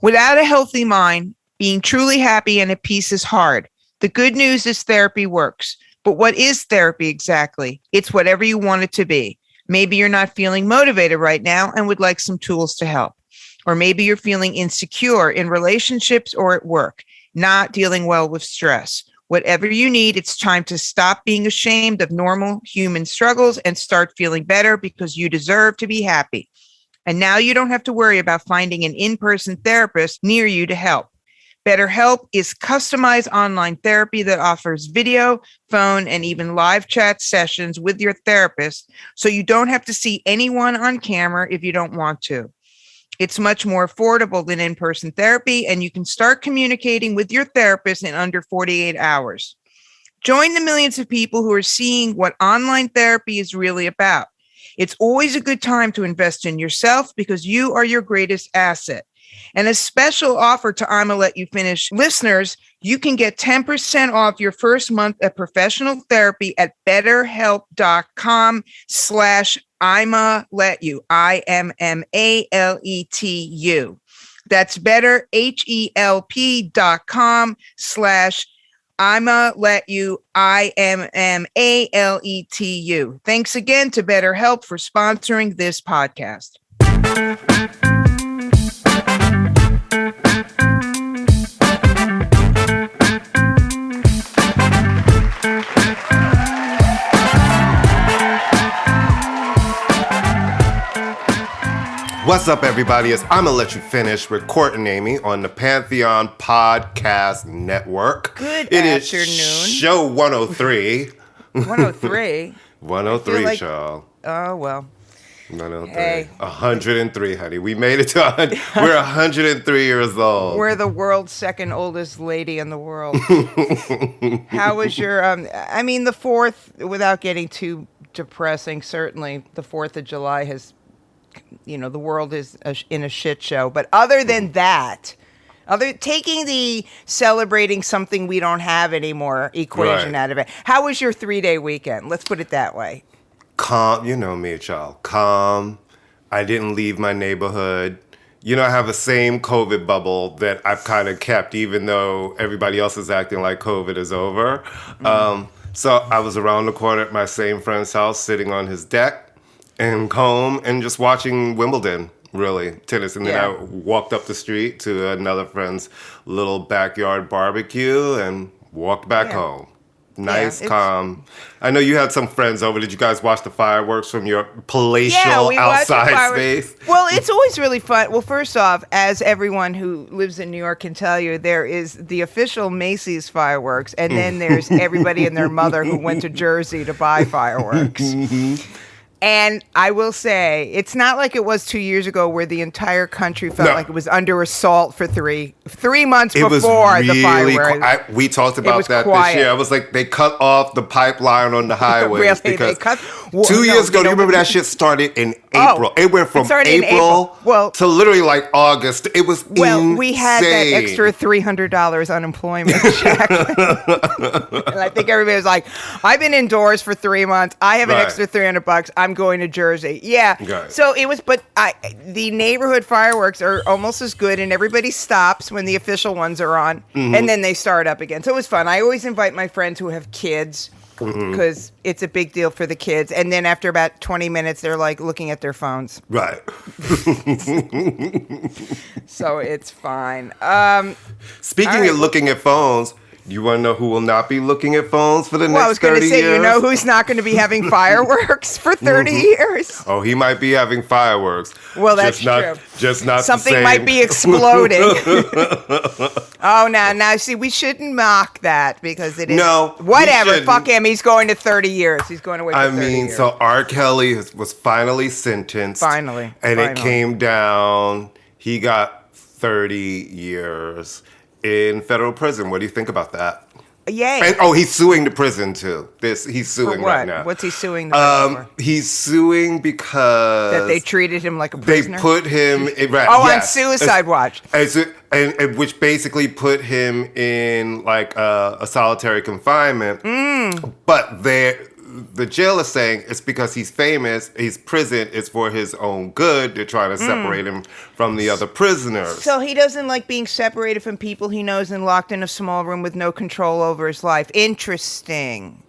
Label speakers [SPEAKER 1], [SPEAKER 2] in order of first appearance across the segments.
[SPEAKER 1] Without a healthy mind, being truly happy and at peace is hard. The good news is therapy works. But what is therapy exactly? It's whatever you want it to be. Maybe you're not feeling motivated right now and would like some tools to help. Or maybe you're feeling insecure in relationships or at work, not dealing well with stress. Whatever you need, it's time to stop being ashamed of normal human struggles and start feeling better because you deserve to be happy. And now you don't have to worry about finding an in-person therapist near you to help. BetterHelp is customized online therapy that offers video, phone, and even live chat sessions with your therapist, so you don't have to see anyone on camera if you don't want to. It's much more affordable than in-person therapy, and you can start communicating with your therapist in under 48 hours. Join the millions of people who are seeing what online therapy is really about. It's always a good time to invest in yourself because you are your greatest asset. And a special offer to ImmaLetYouFinish listeners, you can get 10% off your first month of professional therapy at betterhelp.com/ImmaLetYou, ImmaLetYou. That's betterhelp.com/ImmaLetYou, ImmaLetYou. Thanks again to BetterHelp for sponsoring this podcast.
[SPEAKER 2] What's up, everybody? It's ImmaLetYouFinish with Court and Amy on the Pantheon Podcast Network.
[SPEAKER 1] Good
[SPEAKER 2] It
[SPEAKER 1] afternoon.
[SPEAKER 2] is show 103.
[SPEAKER 1] 103?
[SPEAKER 2] 103, y'all.
[SPEAKER 1] Oh, well.
[SPEAKER 2] 103.
[SPEAKER 1] Hey.
[SPEAKER 2] 103, honey. We made it to 100. We're 103 years old.
[SPEAKER 1] We're the world's second oldest lady in the world. How was your, the 4th, without getting too depressing, certainly the 4th of July has, the world is in a shit show. But other than that, taking the celebrating something we don't have anymore equation out of it, how was your 3-day weekend? Let's put it that way.
[SPEAKER 2] Calm, you know me, y'all. Calm. I didn't leave my neighborhood. I have the same COVID bubble that I've kind of kept, even though everybody else is acting like COVID is over. So I was around the corner at my same friend's house, sitting on his deck and home and just watching Wimbledon, really, tennis. And then I walked up the street to another friend's little backyard barbecue and walked back home. Nice, calm. I know you had some friends over. Did you guys watch the fireworks from your palatial outside space?
[SPEAKER 1] Well, it's always really fun. Well, first off, as everyone who lives in New York can tell you, there is the official Macy's fireworks, and then there's everybody and their mother who went to Jersey to buy fireworks. And I will say, it's not like it was 2 years ago where the entire country felt like it was under assault for three months before the fireworks.
[SPEAKER 2] We talked about that this year. I was like, they cut off the pipeline on the highways because 2 years ago, do you remember that shit started in April? It went from April to literally like August. It was insane.
[SPEAKER 1] We had that extra $300 unemployment check. And I think everybody was like, I've been indoors for 3 months. I have an extra $300. I'm going to Jersey. Yeah. Okay. So it was, but the neighborhood fireworks are almost as good, and everybody stops when the official ones are on, and then they start up again. So it was fun. I always invite my friends who have kids because it's a big deal for the kids. And then after about 20 minutes, they're like looking at their phones.
[SPEAKER 2] Right.
[SPEAKER 1] So it's fine.
[SPEAKER 2] Speaking of looking at phones, you want to know who will not be looking at phones for the next 30 years? I was going to say, you know who's not going to be having fireworks for 30 years?
[SPEAKER 1] Oh,
[SPEAKER 2] he might be having fireworks.
[SPEAKER 1] Well, that's true.
[SPEAKER 2] Just not
[SPEAKER 1] something
[SPEAKER 2] the same.
[SPEAKER 1] Might be exploding. Now, see, we shouldn't mock that because it is.
[SPEAKER 2] No,
[SPEAKER 1] whatever. Fuck him. He's going to 30 years. He's going away for 30 years.
[SPEAKER 2] So R. Kelly was finally sentenced.
[SPEAKER 1] Finally.
[SPEAKER 2] It came down. He got 30 years in federal prison. What do you think about that?
[SPEAKER 1] Yay.
[SPEAKER 2] And, he's suing the prison too. He's suing right now.
[SPEAKER 1] What's he suing the prison for?
[SPEAKER 2] He's suing because
[SPEAKER 1] that they treated him like a prisoner.
[SPEAKER 2] They put him
[SPEAKER 1] on suicide watch.
[SPEAKER 2] And which basically put him in like a solitary confinement. But the jail is saying it's because he's famous, he's prison, it's for his own good. They're trying to separate him from the other prisoners.
[SPEAKER 1] So he doesn't like being separated from people he knows and locked in a small room with no control over his life. Interesting.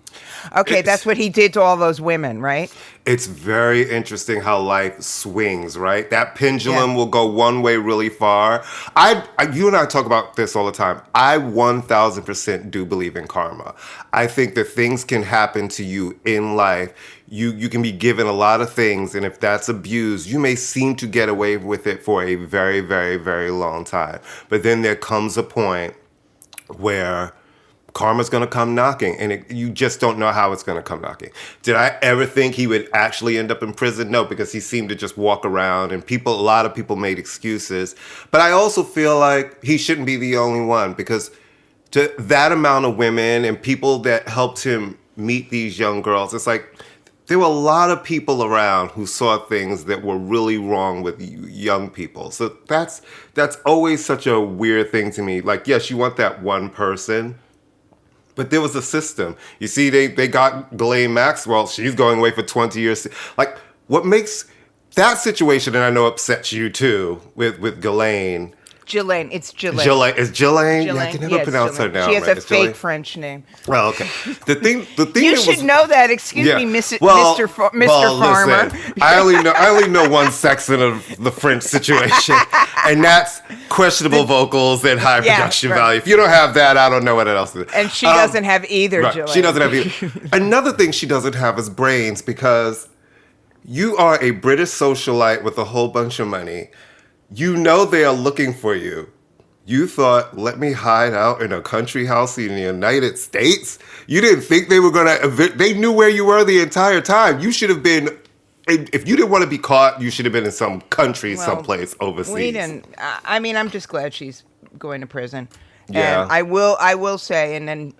[SPEAKER 1] Okay, that's what he did to all those women, right?
[SPEAKER 2] It's very interesting how life swings, right? That pendulum will go one way really far. You and I talk about this all the time. I 1000% do believe in karma. I think that things can happen to you in life. You can be given a lot of things, and if that's abused, you may seem to get away with it for a very, very, very long time. But then there comes a point where karma's going to come knocking, and you just don't know how it's going to come knocking. Did I ever think he would actually end up in prison? No, because he seemed to just walk around, and a lot of people made excuses. But I also feel like he shouldn't be the only one, because to that amount of women and people that helped him meet these young girls, it's like there were a lot of people around who saw things that were really wrong with young people. So that's always such a weird thing to me. Like, yes, you want that one person, but there was a system. You see, they got Ghislaine Maxwell. She's going away for 20 years. Like, what makes that situation, and I know upsets you too, with Ghislaine.
[SPEAKER 1] Ghislaine. It's Ghislaine.
[SPEAKER 2] Ghislaine. Is Ghislaine? Yeah, I can never pronounce her name.
[SPEAKER 1] She has
[SPEAKER 2] right.
[SPEAKER 1] a fake French name.
[SPEAKER 2] Well, okay. The thing
[SPEAKER 1] you should know that. Excuse me, Mr. Farmer.
[SPEAKER 2] Listen, I only know one section of the French situation, and that's questionable vocals and high production value. If you don't have that, I don't know what else is.
[SPEAKER 1] And she doesn't have either, right. Ghislaine.
[SPEAKER 2] She doesn't have either. Another thing she doesn't have is brains, because you are a British socialite with a whole bunch of money. You know they are looking for you. You thought, let me hide out in a country house in the United States? You didn't think they were going to... They knew where you were the entire time. You should have been... If you didn't want to be caught, you should have been in some country, someplace overseas.
[SPEAKER 1] We didn't... I mean, I'm just glad she's going to prison.
[SPEAKER 2] Yeah.
[SPEAKER 1] And I will say, and then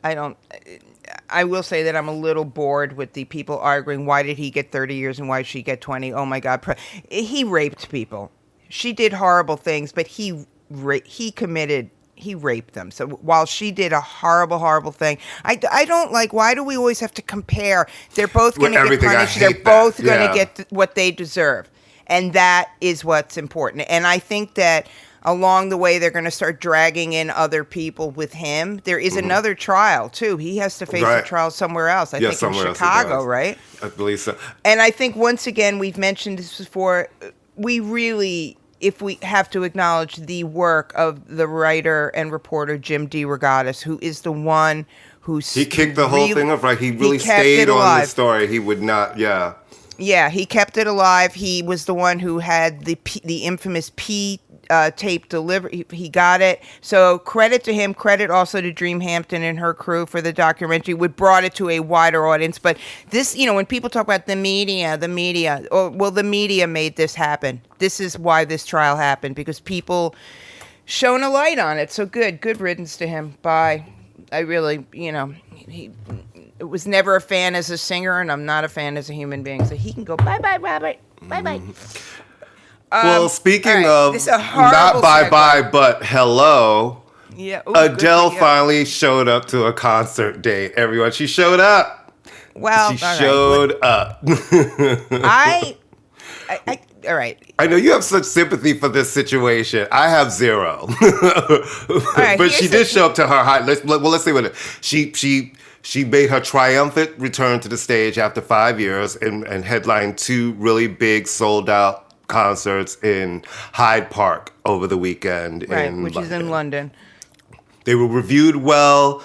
[SPEAKER 1] I will say that I'm a little bored with the people arguing, why did he get 30 years and why did she get 20? Oh, my God. He raped people. She did horrible things, but he raped them. So while she did a horrible, horrible thing, I don't like, why do we always have to compare? They're both going to get punished. They're both going to get what they deserve. And that is what's important. And I think that along the way, they're going to start dragging in other people with him. There is another trial, too. He has to face a trial somewhere else. I think in Chicago, right?
[SPEAKER 2] I believe so.
[SPEAKER 1] And I think, once again, we've mentioned this before, we really... if we have to acknowledge the work of the writer and reporter Jim DeRogatis, who is the one he kicked the whole thing off, right?
[SPEAKER 2] He really stayed on the story. He would not,
[SPEAKER 1] Yeah, he kept it alive. He was the one who had the infamous P tape delivery. He got it. So credit to him. Credit also to Dream Hampton and her crew for the documentary, which brought it to a wider audience. But this, when people talk about the media, the media made this happen. This is why this trial happened, because people shone a light on it. So good riddance to him. Bye. I really, he was never a fan as a singer, and I'm not a fan as a human being. So he can go bye-bye, Robert. Bye-bye.
[SPEAKER 2] Well, speaking of not bye-bye, but hello, Adele finally showed up to a concert date, everyone. She showed up.
[SPEAKER 1] Well,
[SPEAKER 2] she showed up.
[SPEAKER 1] All right.
[SPEAKER 2] I know you have such sympathy for this situation. I have zero. But she did show up to her high. Let's see what it. She made her triumphant return to the stage after 5 years and headlined 2 really big sold-out concerts in Hyde Park over the weekend.
[SPEAKER 1] Which is in London.
[SPEAKER 2] They were reviewed well.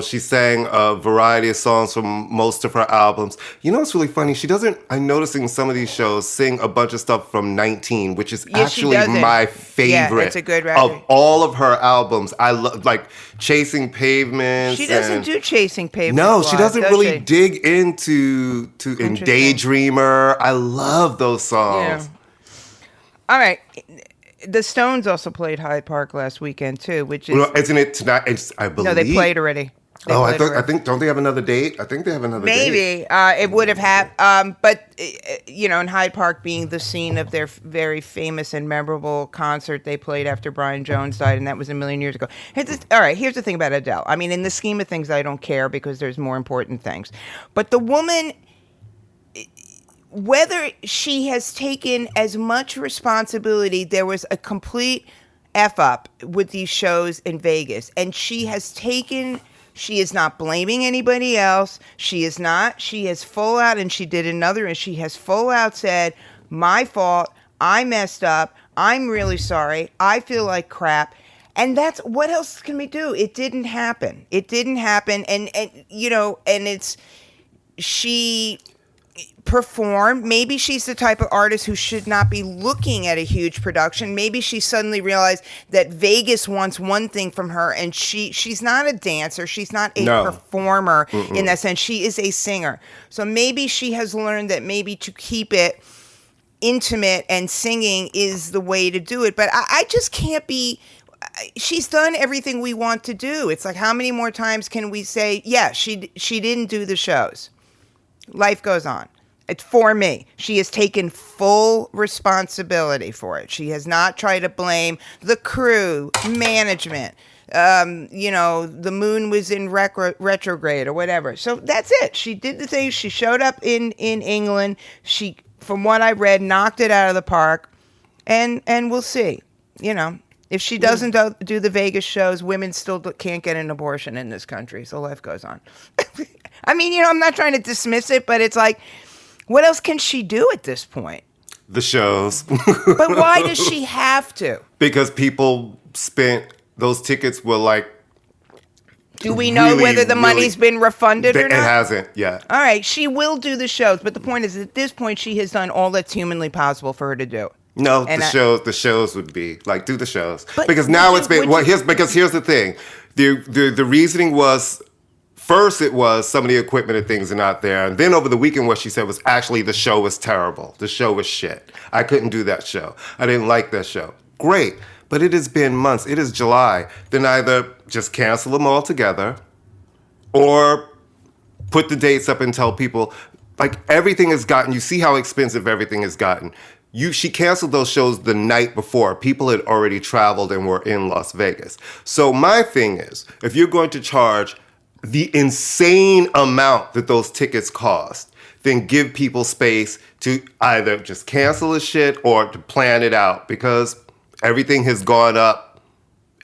[SPEAKER 2] She sang a variety of songs from most of her albums. It's really funny. She doesn't, I'm noticing some of these shows, sing a bunch of stuff from 19, which is actually my favorite
[SPEAKER 1] it's a good record.
[SPEAKER 2] Of all of her albums. I love, like, Chasing Pavements.
[SPEAKER 1] She doesn't do Chasing Pavements.
[SPEAKER 2] No, she doesn't really dig into in Daydreamer. I love those songs.
[SPEAKER 1] Yeah. All right. The Stones also played Hyde Park last weekend too, which is...
[SPEAKER 2] Isn't it tonight? I believe...
[SPEAKER 1] No, they played already.
[SPEAKER 2] Oh, I think, don't they have another date? I think they have another date.
[SPEAKER 1] Maybe it would have had, but in Hyde Park being the scene of their very famous and memorable concert they played after Brian Jones died, and that was a million years ago. All right, here's the thing about Adele. I mean, in the scheme of things, I don't care because there's more important things. But the woman, whether she has taken as much responsibility, there was a complete F up with these shows in Vegas, and she has taken. She is not blaming anybody else. She is not. She has full out, and she did another, and she has full out said, my fault. I messed up. I'm really sorry. I feel like crap. And that's, what else can we do? It didn't happen. It didn't happen. And it's, she perform. Maybe she's the type of artist who should not be looking at a huge production. Maybe she suddenly realized that Vegas wants one thing from her, and she's not a dancer. She's not a performer in that sense. She is a singer. So maybe she has learned that maybe to keep it intimate and singing is the way to do it. But I just can't be. She's done everything we want to do. It's like, how many more times can we say, yeah, she didn't do the shows. Life goes on. It's for me. She has taken full responsibility for it. She has not tried to blame the crew, management. The moon was in retrograde or whatever. So that's it. She did the thing. She showed up in England. She, from what I read, knocked it out of the park. And we'll see. If she doesn't do the Vegas shows, women still can't get an abortion in this country. So life goes on. I mean, I'm not trying to dismiss it, but it's like, what else can she do at this point?
[SPEAKER 2] The shows.
[SPEAKER 1] But why does she have to?
[SPEAKER 2] Because people spent, those tickets were like,
[SPEAKER 1] do we know whether the money's been refunded or not?
[SPEAKER 2] It hasn't yet.
[SPEAKER 1] All right, she will do the shows, but the point is, at this point, she has done all that's humanly possible for her to do.
[SPEAKER 2] No, the shows would be like, do the shows, because now it's been. Well, here's the thing, the reasoning was, first it was some of the equipment and things are not there, and then over the weekend what she said was actually the show was terrible. The show was shit. I couldn't do that show. I didn't like that show. Great, but it has been months. It is July. Then either just cancel them all together, or put the dates up and tell people, like, everything has gotten. You see how expensive everything has gotten. She canceled those shows the night before. People had already traveled and were in Las Vegas. So my thing is, if you're going to charge the insane amount that those tickets cost, then give people space to either just cancel the shit or to plan it out, because everything has gone up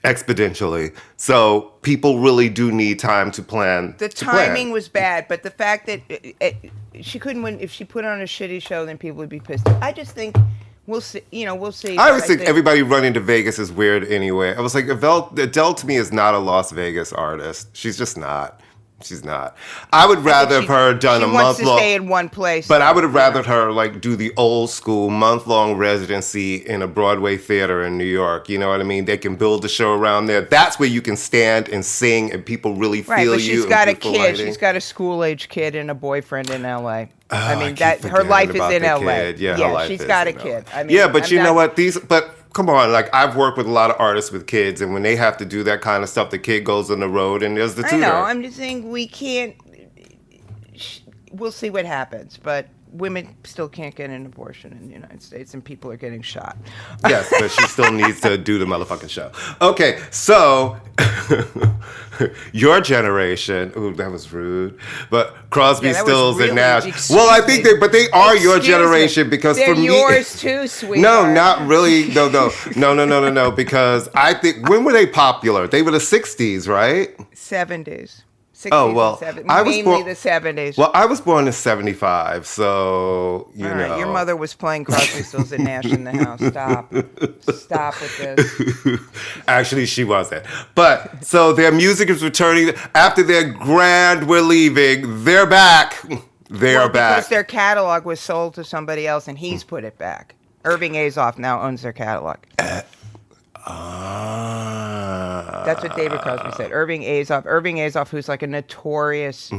[SPEAKER 2] exponentially. So people really do need time to plan.
[SPEAKER 1] The timing was bad, but the fact that she couldn't win, if she put on a shitty show, then people would be pissed. I just think we'll see. We'll see.
[SPEAKER 2] I always think everybody running to Vegas is weird anyway. I was like, Adele to me is not a Las Vegas artist. She's just not. She's not. I would rather have her done a month long.
[SPEAKER 1] She wants to stay in one place.
[SPEAKER 2] But I would have rather her like do the old school month-long residency in a Broadway theater in New York. You know what I mean? They can build the show around there. That's where you can stand and sing and people really feel you.
[SPEAKER 1] Right, but she's got a kid. She's got a school-age kid and a boyfriend in L.A. I mean, her life is in L.A.
[SPEAKER 2] Yeah,
[SPEAKER 1] she's got a kid. I mean,
[SPEAKER 2] yeah, but you know what? Come on, like, I've worked with a lot of artists with kids, and when they have to do that kind of stuff, the kid goes on the road and there's the tutor.
[SPEAKER 1] I know, I'm just saying we can't, we'll see what happens, but women still can't get an abortion in the United States, and people are getting shot.
[SPEAKER 2] Yes, but she still needs to do the motherfucking show. Okay, so your generation. Ooh, that was rude. But Crosby, Stills, and Nash. Well, I think they are your generation because
[SPEAKER 1] they're
[SPEAKER 2] for me,
[SPEAKER 1] yours too, sweetheart.
[SPEAKER 2] No, not really. No. Because I think, when were they popular? They were the 60s, right?
[SPEAKER 1] 70s. 60s
[SPEAKER 2] oh, well,
[SPEAKER 1] and 70s. Mainly the 70s.
[SPEAKER 2] Well, I was born in 75, so, you know.
[SPEAKER 1] Your mother was playing Crosby, Stills, and Nash in the house. Stop with this.
[SPEAKER 2] Actually, she wasn't. But, so their music is returning. After their grand We're Leaving, they're back. They are back.
[SPEAKER 1] Because their catalog was sold to somebody else, and he's put it back. Irving Azoff now owns their catalog. That's what David Crosby said. Irving Azoff, who's like a notorious,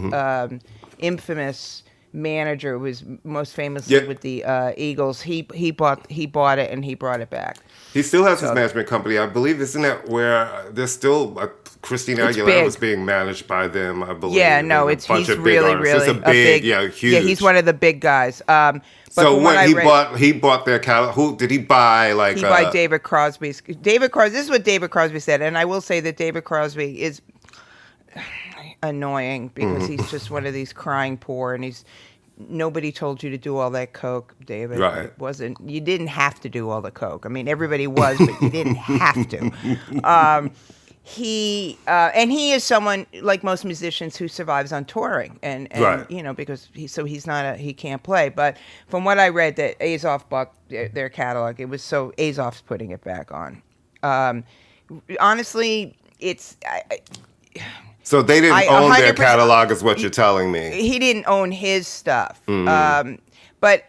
[SPEAKER 1] infamous manager, who was most famously with the Eagles. He bought it and he brought it back.
[SPEAKER 2] He still has his management company. I believe, isn't that where there's still Christina
[SPEAKER 1] It's
[SPEAKER 2] Aguilera
[SPEAKER 1] big.
[SPEAKER 2] was being managed by them, I believe.
[SPEAKER 1] Yeah, no,
[SPEAKER 2] and
[SPEAKER 1] he's really,
[SPEAKER 2] artists.
[SPEAKER 1] really
[SPEAKER 2] It's a big, huge.
[SPEAKER 1] Yeah, he's one of the big guys. But
[SPEAKER 2] So
[SPEAKER 1] from
[SPEAKER 2] what
[SPEAKER 1] I
[SPEAKER 2] he
[SPEAKER 1] read,
[SPEAKER 2] bought their catalog. Who did he buy? Like
[SPEAKER 1] he bought David Crosby's. This is what David Crosby said, and I will say that David Crosby is annoying because he's just one of these crying poor, and nobody told you to do all that coke, David.
[SPEAKER 2] Right.
[SPEAKER 1] You didn't have to do all the coke. I mean, everybody was, but you didn't have to. He is someone like most musicians who survives on touring, and
[SPEAKER 2] right.
[SPEAKER 1] because he can't play. But from what I read, that Azov bought their catalog. It was so Azov's putting it back on. Honestly,
[SPEAKER 2] so they didn't own their catalog, is what you're telling me.
[SPEAKER 1] He didn't own his stuff, but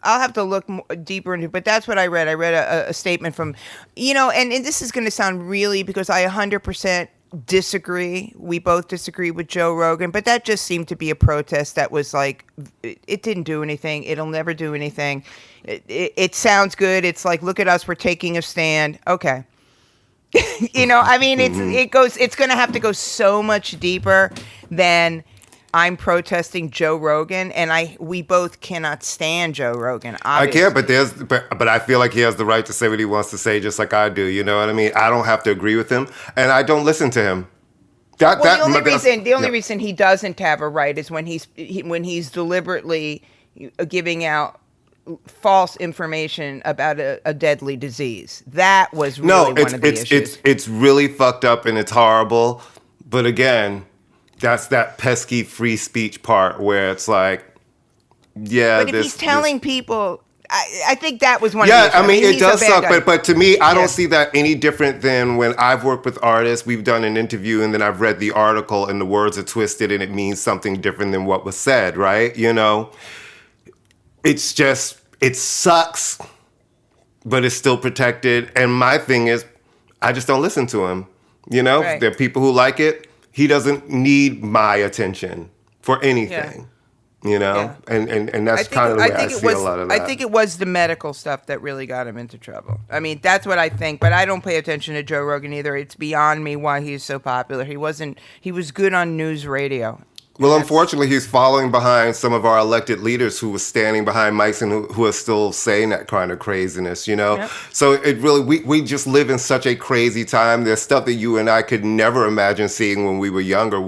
[SPEAKER 1] I'll have to look deeper into it, but that's what I read. I read a statement from, and this is going to sound really, because I 100% disagree. We both disagree with Joe Rogan, but that just seemed to be a protest that was like, it didn't do anything. It'll never do anything. It sounds good. It's like, look at us, we're taking a stand. Okay. I mean, it's going to have to go so much deeper than I'm protesting Joe Rogan, and we both cannot stand Joe Rogan. Obviously.
[SPEAKER 2] I can't, but I feel like he has the right to say what he wants to say, just like I do. You know what I mean? I don't have to agree with him, and I don't listen to him.
[SPEAKER 1] The only reason he doesn't have a right is when he's deliberately giving out false information about a deadly disease. That was really one of the issues.
[SPEAKER 2] It's really fucked up and it's horrible, but again, that's that pesky free speech part where it's like, yeah.
[SPEAKER 1] But if he's telling people, I think that was one of the issues.
[SPEAKER 2] Yeah, I mean, it does suck,
[SPEAKER 1] guy.
[SPEAKER 2] but to me, I don't see that any different than when I've worked with artists, we've done an interview, and then I've read the article, and the words are twisted, and it means something different than what was said, right? It's just, it sucks, but it's still protected. And my thing is, I just don't listen to him.
[SPEAKER 1] Right.
[SPEAKER 2] There are people who like it. He doesn't need my attention for anything,
[SPEAKER 1] Yeah.
[SPEAKER 2] And that's kind of the way I see a lot of that.
[SPEAKER 1] I think it was the medical stuff that really got him into trouble. I mean, that's what I think, but I don't pay attention to Joe Rogan either. It's beyond me why he's so popular. He was good on news radio.
[SPEAKER 2] Well, unfortunately, he's following behind some of our elected leaders who were standing behind mics and who are still saying that kind of craziness, Yep. So it really, we just live in such a crazy time. There's stuff that you and I could never imagine seeing when we were younger.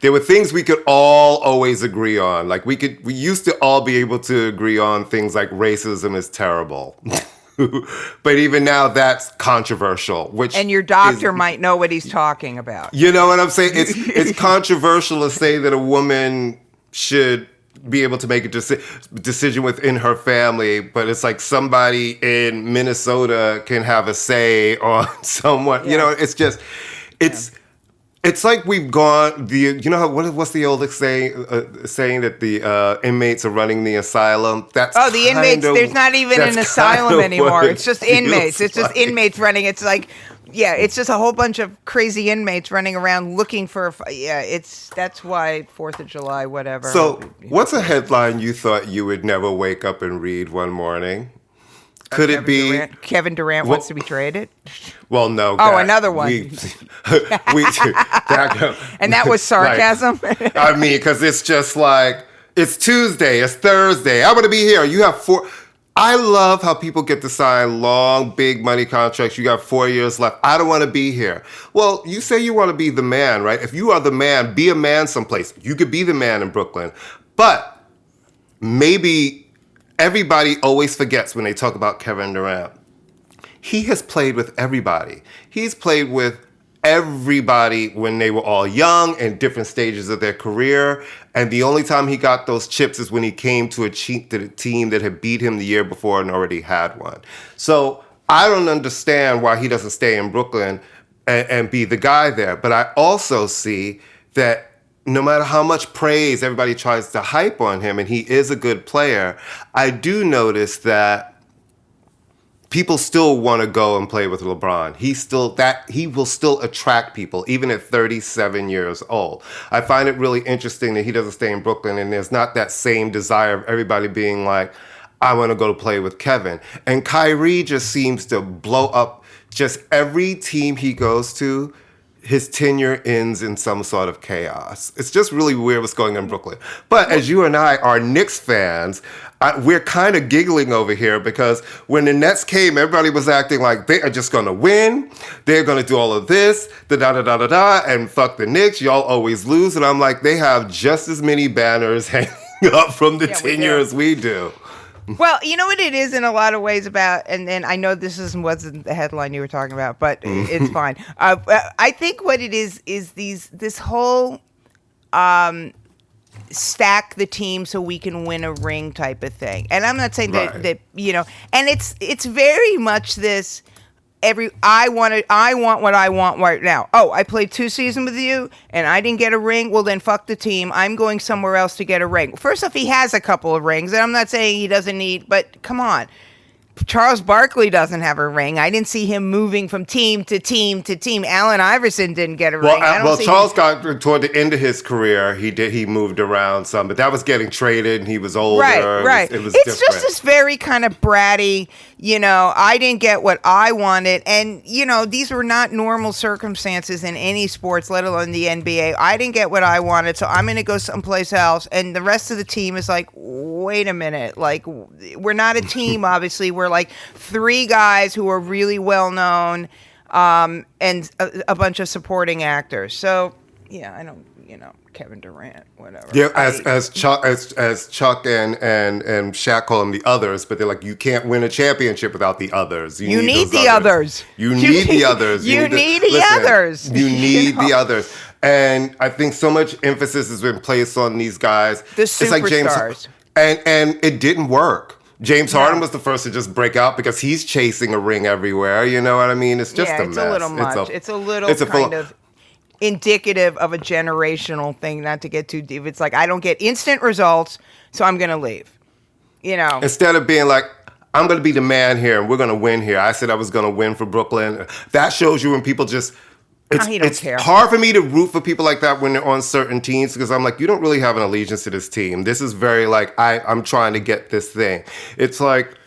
[SPEAKER 2] There were things we could all always agree on. Like we used to all be able to agree on things like racism is terrible. But even now, that's controversial.
[SPEAKER 1] And your doctor might know what he's talking about.
[SPEAKER 2] You know what I'm saying? It's controversial to say that a woman should be able to make a decision within her family, but it's like somebody in Minnesota can have a say on someone.
[SPEAKER 1] Yeah.
[SPEAKER 2] It's just, it's like we've gone, what's the old saying that the inmates are running the asylum?
[SPEAKER 1] The inmates, there's not even an asylum anymore. It's just inmates. It's just inmates running. It's like, it's just a whole bunch of crazy inmates running around looking for, that's why 4th of July, whatever.
[SPEAKER 2] So what's a headline you thought you would never wake up and read one morning? Could it be
[SPEAKER 1] Kevin Durant wants to be traded?
[SPEAKER 2] Well, no.
[SPEAKER 1] Another one.
[SPEAKER 2] And
[SPEAKER 1] that was sarcasm.
[SPEAKER 2] I mean, because it's just like, it's Tuesday, it's Thursday. I'm going to be here. You have 4. I love how people get to sign long, big money contracts. You got 4 years left. I don't want to be here. Well, you say you want to be the man, right? If you are the man, be a man someplace. You could be the man in Brooklyn. But maybe everybody always forgets when they talk about Kevin Durant. He has played with everybody. He's played with everybody when they were all young and different stages of their career. And the only time he got those chips is when he came to a team that had beat him the year before and already had one. So I don't understand why he doesn't stay in Brooklyn and be the guy there. But I also see that no matter how much praise everybody tries to hype on him, and he is a good player, I do notice that people still want to go and play with LeBron. He will still attract people, even at 37 years old. I find it really interesting that he doesn't stay in Brooklyn, and there's not that same desire of everybody being like, I want to go to play with Kevin. And Kyrie just seems to blow up just every team he goes to. his tenure ends in some sort of chaos. It's just really weird what's going on in Brooklyn. But as you and I are Knicks fans, we're kind of giggling over here because when the Nets came, everybody was acting like they are just going to win. They're going to do all of this, da-da-da-da-da-da, and fuck the Knicks. Y'all always lose. And I'm like, they have just as many banners hanging up from the tenure as we do.
[SPEAKER 1] Well, you know what it is in a lot of ways about, and I know this wasn't the headline you were talking about, but it's fine. I think what it is this whole stack the team so we can win a ring type of thing. And I'm not saying that you know, and it's very much this. I want what I want right now. Oh, I played 2 seasons with you and I didn't get a ring. Well, then fuck the team. I'm going somewhere else to get a ring. First off, he has a couple of rings, and I'm not saying he doesn't need, but come on. Charles Barkley doesn't have a ring. I didn't see him moving from team to team to team. Allen Iverson didn't get a ring.
[SPEAKER 2] Well, Charles got toward the end of his career. He moved around some, but that was getting traded, and he was older.
[SPEAKER 1] Right.
[SPEAKER 2] It was
[SPEAKER 1] it's
[SPEAKER 2] different.
[SPEAKER 1] just this very kind of bratty. You know, I didn't get what I wanted, and you know, these were not normal circumstances in any sports, let alone the NBA. I didn't get what I wanted, so I'm going to go someplace else. And the rest of the team is like, wait a minute, like we're not a team. Obviously, we're like 3 guys who are really well known, and a bunch of supporting actors. So yeah, I don't, you know, Kevin Durant, whatever.
[SPEAKER 2] Yeah, as Chuck and Shaq call them the others, but they're like, you can't win a championship without the others.
[SPEAKER 1] You need the others.
[SPEAKER 2] You need the others.
[SPEAKER 1] You need the others.
[SPEAKER 2] You need the others. And I think so much emphasis has been placed on these guys.
[SPEAKER 1] The superstars.
[SPEAKER 2] It's like James, and it didn't work. James Harden was the first to just break out because he's chasing a ring everywhere. You know what I mean? It's just a mess.
[SPEAKER 1] It's a little much. It's a little kind of indicative of a generational thing, not to get too deep. It's like, I don't get instant results, so I'm going to leave. You know? Instead
[SPEAKER 2] of being like, I'm going to be the man here and we're going to win here. I said I was going to win for Brooklyn. That shows you when people just... It's hard for me to root for people like that when they're on certain teams because I'm like, you don't really have an allegiance to this team. This is very like, I'm trying to get this thing. It's like,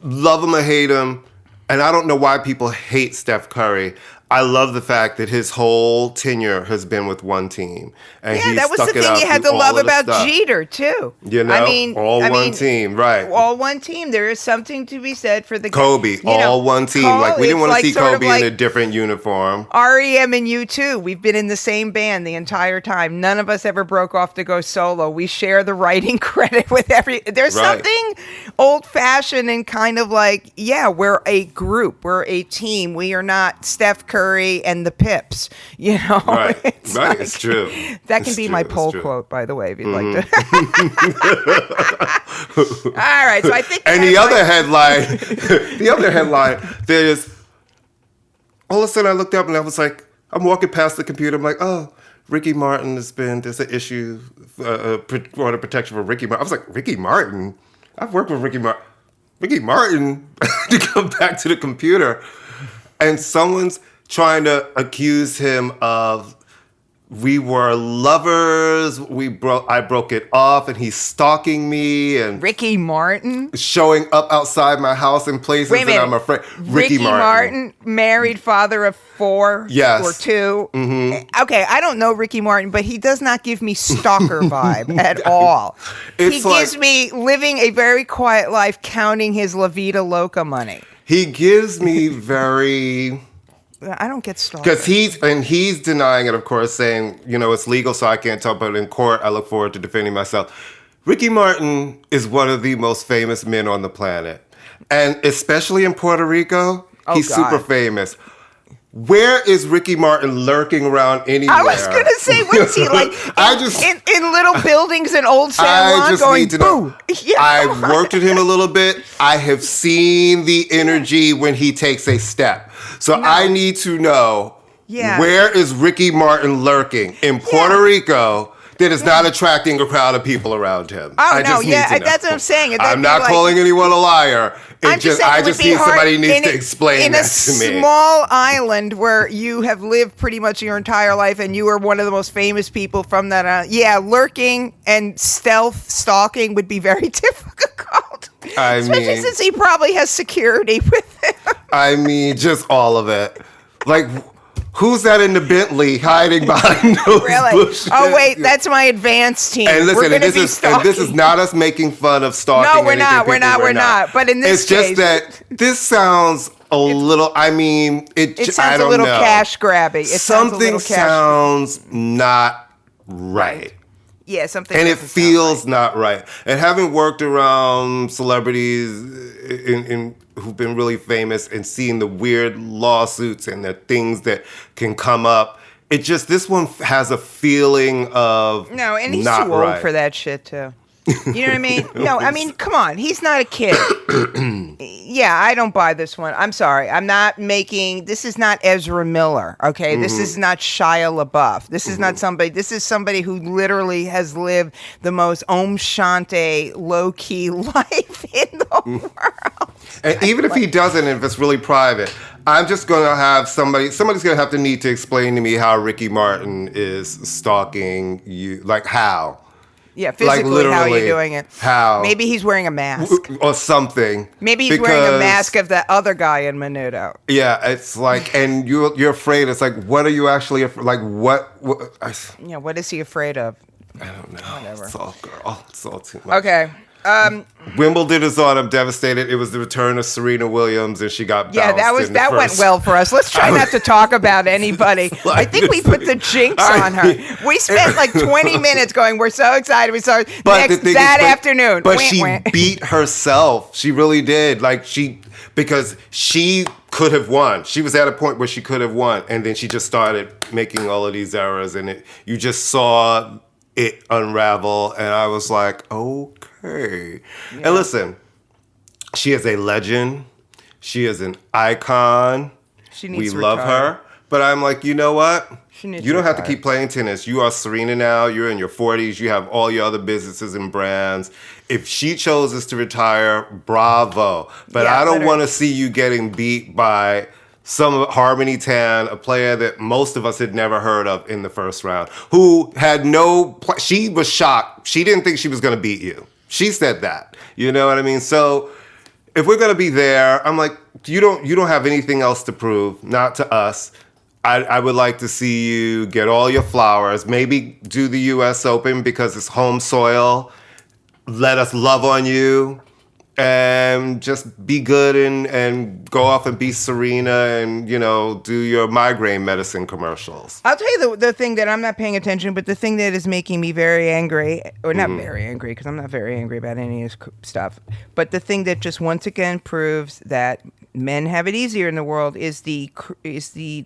[SPEAKER 2] love him or hate him. And I don't know why people hate Steph Curry. I love the fact that his whole tenure has been with one team. And
[SPEAKER 1] that was the thing you had to love about Jeter, too.
[SPEAKER 2] You know, one team, right.
[SPEAKER 1] All one team. There is something to be said for the
[SPEAKER 2] Kobe, one team. Like, we didn't want to see Kobe in a different uniform.
[SPEAKER 1] REM and U2, we've been in the same band the entire time. None of us ever broke off to go solo. We share the writing credit with there's something old-fashioned and kind of like, we're a group. We're a team. We are not Steph Curry and the Pips, you know.
[SPEAKER 2] Right, it's true.
[SPEAKER 1] That can be my poll quote, by the way, if you'd like to. All right, so I think.
[SPEAKER 2] And the other headline, there's. All of a sudden, I looked up and I was like, I'm walking past the computer. I'm like, oh, Ricky Martin there's an issue, order protection for Ricky Martin. I was like, Ricky Martin? I've worked with Ricky Martin. Ricky Martin to come back to the computer, and someone's trying to accuse him of, we were lovers, I broke it off, and he's stalking me, and
[SPEAKER 1] Ricky Martin
[SPEAKER 2] showing up outside my house in places, and I'm afraid.
[SPEAKER 1] Ricky Martin, married, father of 4 or 2.
[SPEAKER 2] Mm-hmm.
[SPEAKER 1] Okay, I don't know Ricky Martin, but he does not give me stalker vibe at all. He gives me living a very quiet life, counting his La Vida Loca money.
[SPEAKER 2] He gives me very...
[SPEAKER 1] I don't get stalked.
[SPEAKER 2] Because he's denying it, of course, saying, you know, it's legal, so I can't talk about it in court. I look forward to defending myself. Ricky Martin is one of the most famous men on the planet. And especially in Puerto Rico, he's super famous. Where is Ricky Martin lurking around anywhere?
[SPEAKER 1] I was going to say, what is he like in little buildings in Old San Juan going, boo?
[SPEAKER 2] I've worked with him a little bit. I have seen the energy when he takes a step. So I need to know, where is Ricky Martin lurking in Puerto Rico that is not attracting a crowd of people around him?
[SPEAKER 1] That's what I'm saying.
[SPEAKER 2] I'm not calling anyone a liar. I just need somebody needs to explain that to me.
[SPEAKER 1] In a small island where you have lived pretty much your entire life and you are one of the most famous people from that, lurking and stealth stalking would be very difficult. Especially since he probably has security with him.
[SPEAKER 2] I mean, just all of it. Like, Who's that in the Bentley hiding behind those bushes?
[SPEAKER 1] Oh wait, that's my advanced team.
[SPEAKER 2] And listen,
[SPEAKER 1] and
[SPEAKER 2] this is not us making fun of stalking.
[SPEAKER 1] No, we're not. But in this case,
[SPEAKER 2] it's just that this sounds a little. I mean, it sounds
[SPEAKER 1] a little cash grabby.
[SPEAKER 2] Something sounds not right.
[SPEAKER 1] Yeah, something.
[SPEAKER 2] And it feels not right. And having worked around celebrities who've been really famous and seeing the weird lawsuits and the things that can come up, this one has a feeling of
[SPEAKER 1] no, and he's too old for that shit too. You know what I mean? No, I mean, come on. He's not a kid. Yeah, I don't buy this one. I'm sorry. This is not Ezra Miller, okay? This is not Shia LaBeouf. This is not somebody. This is somebody who literally has lived the most Om Shanti, low-key life in the world.
[SPEAKER 2] And even if he doesn't, if it's really private, I'm just going to have somebody's going to have to need to explain to me how Ricky Martin is stalking you. Like, how?
[SPEAKER 1] Yeah, physically, how are you doing it?
[SPEAKER 2] How?
[SPEAKER 1] Maybe he's wearing a mask.
[SPEAKER 2] Or something.
[SPEAKER 1] Maybe he's wearing a mask of that other guy in Menudo.
[SPEAKER 2] Yeah, it's like, and you're afraid. It's like, what are you actually, like, what
[SPEAKER 1] yeah, what is he afraid of?
[SPEAKER 2] I don't know.
[SPEAKER 1] Whatever.
[SPEAKER 2] It's all, girl. It's all too much.
[SPEAKER 1] Okay.
[SPEAKER 2] Wimbledon is on. I'm devastated. It was the return of Serena Williams, and she got bounced.
[SPEAKER 1] Yeah, that went well for us. Let's try not to talk about anybody. I think we put the jinx on her. We spent like 20 minutes going, we're so excited. Afternoon.
[SPEAKER 2] But she beat herself. She really did. Because she could have won. She was at a point where she could have won, and then she just started making all of these errors, and you just saw it unravel, and I was like, okay. Yeah. And listen, she is a legend. She is an icon. We love her. But I'm like, you know what? You don't have to keep playing tennis. You are Serena now. You're in your 40s. You have all your other businesses and brands. If she chooses to retire, bravo. But I don't want to see you getting beat by some Harmony Tan, a player that most of us had never heard of in the first round, who had she was shocked. She didn't think she was going to beat you. She said that. You know what I mean? So if we're going to be there, I'm like, you don't have anything else to prove, not to us. I would like to see you get all your flowers, maybe do the U.S. Open because it's home soil. Let us love on you. And just be good and go off and be Serena and, do your migraine medicine commercials.
[SPEAKER 1] I'll tell you the thing that I'm not paying attention, but the thing that is making me very angry, or not very angry, because I'm not very angry about any of this stuff, but the thing that just once again proves that men have it easier in the world is the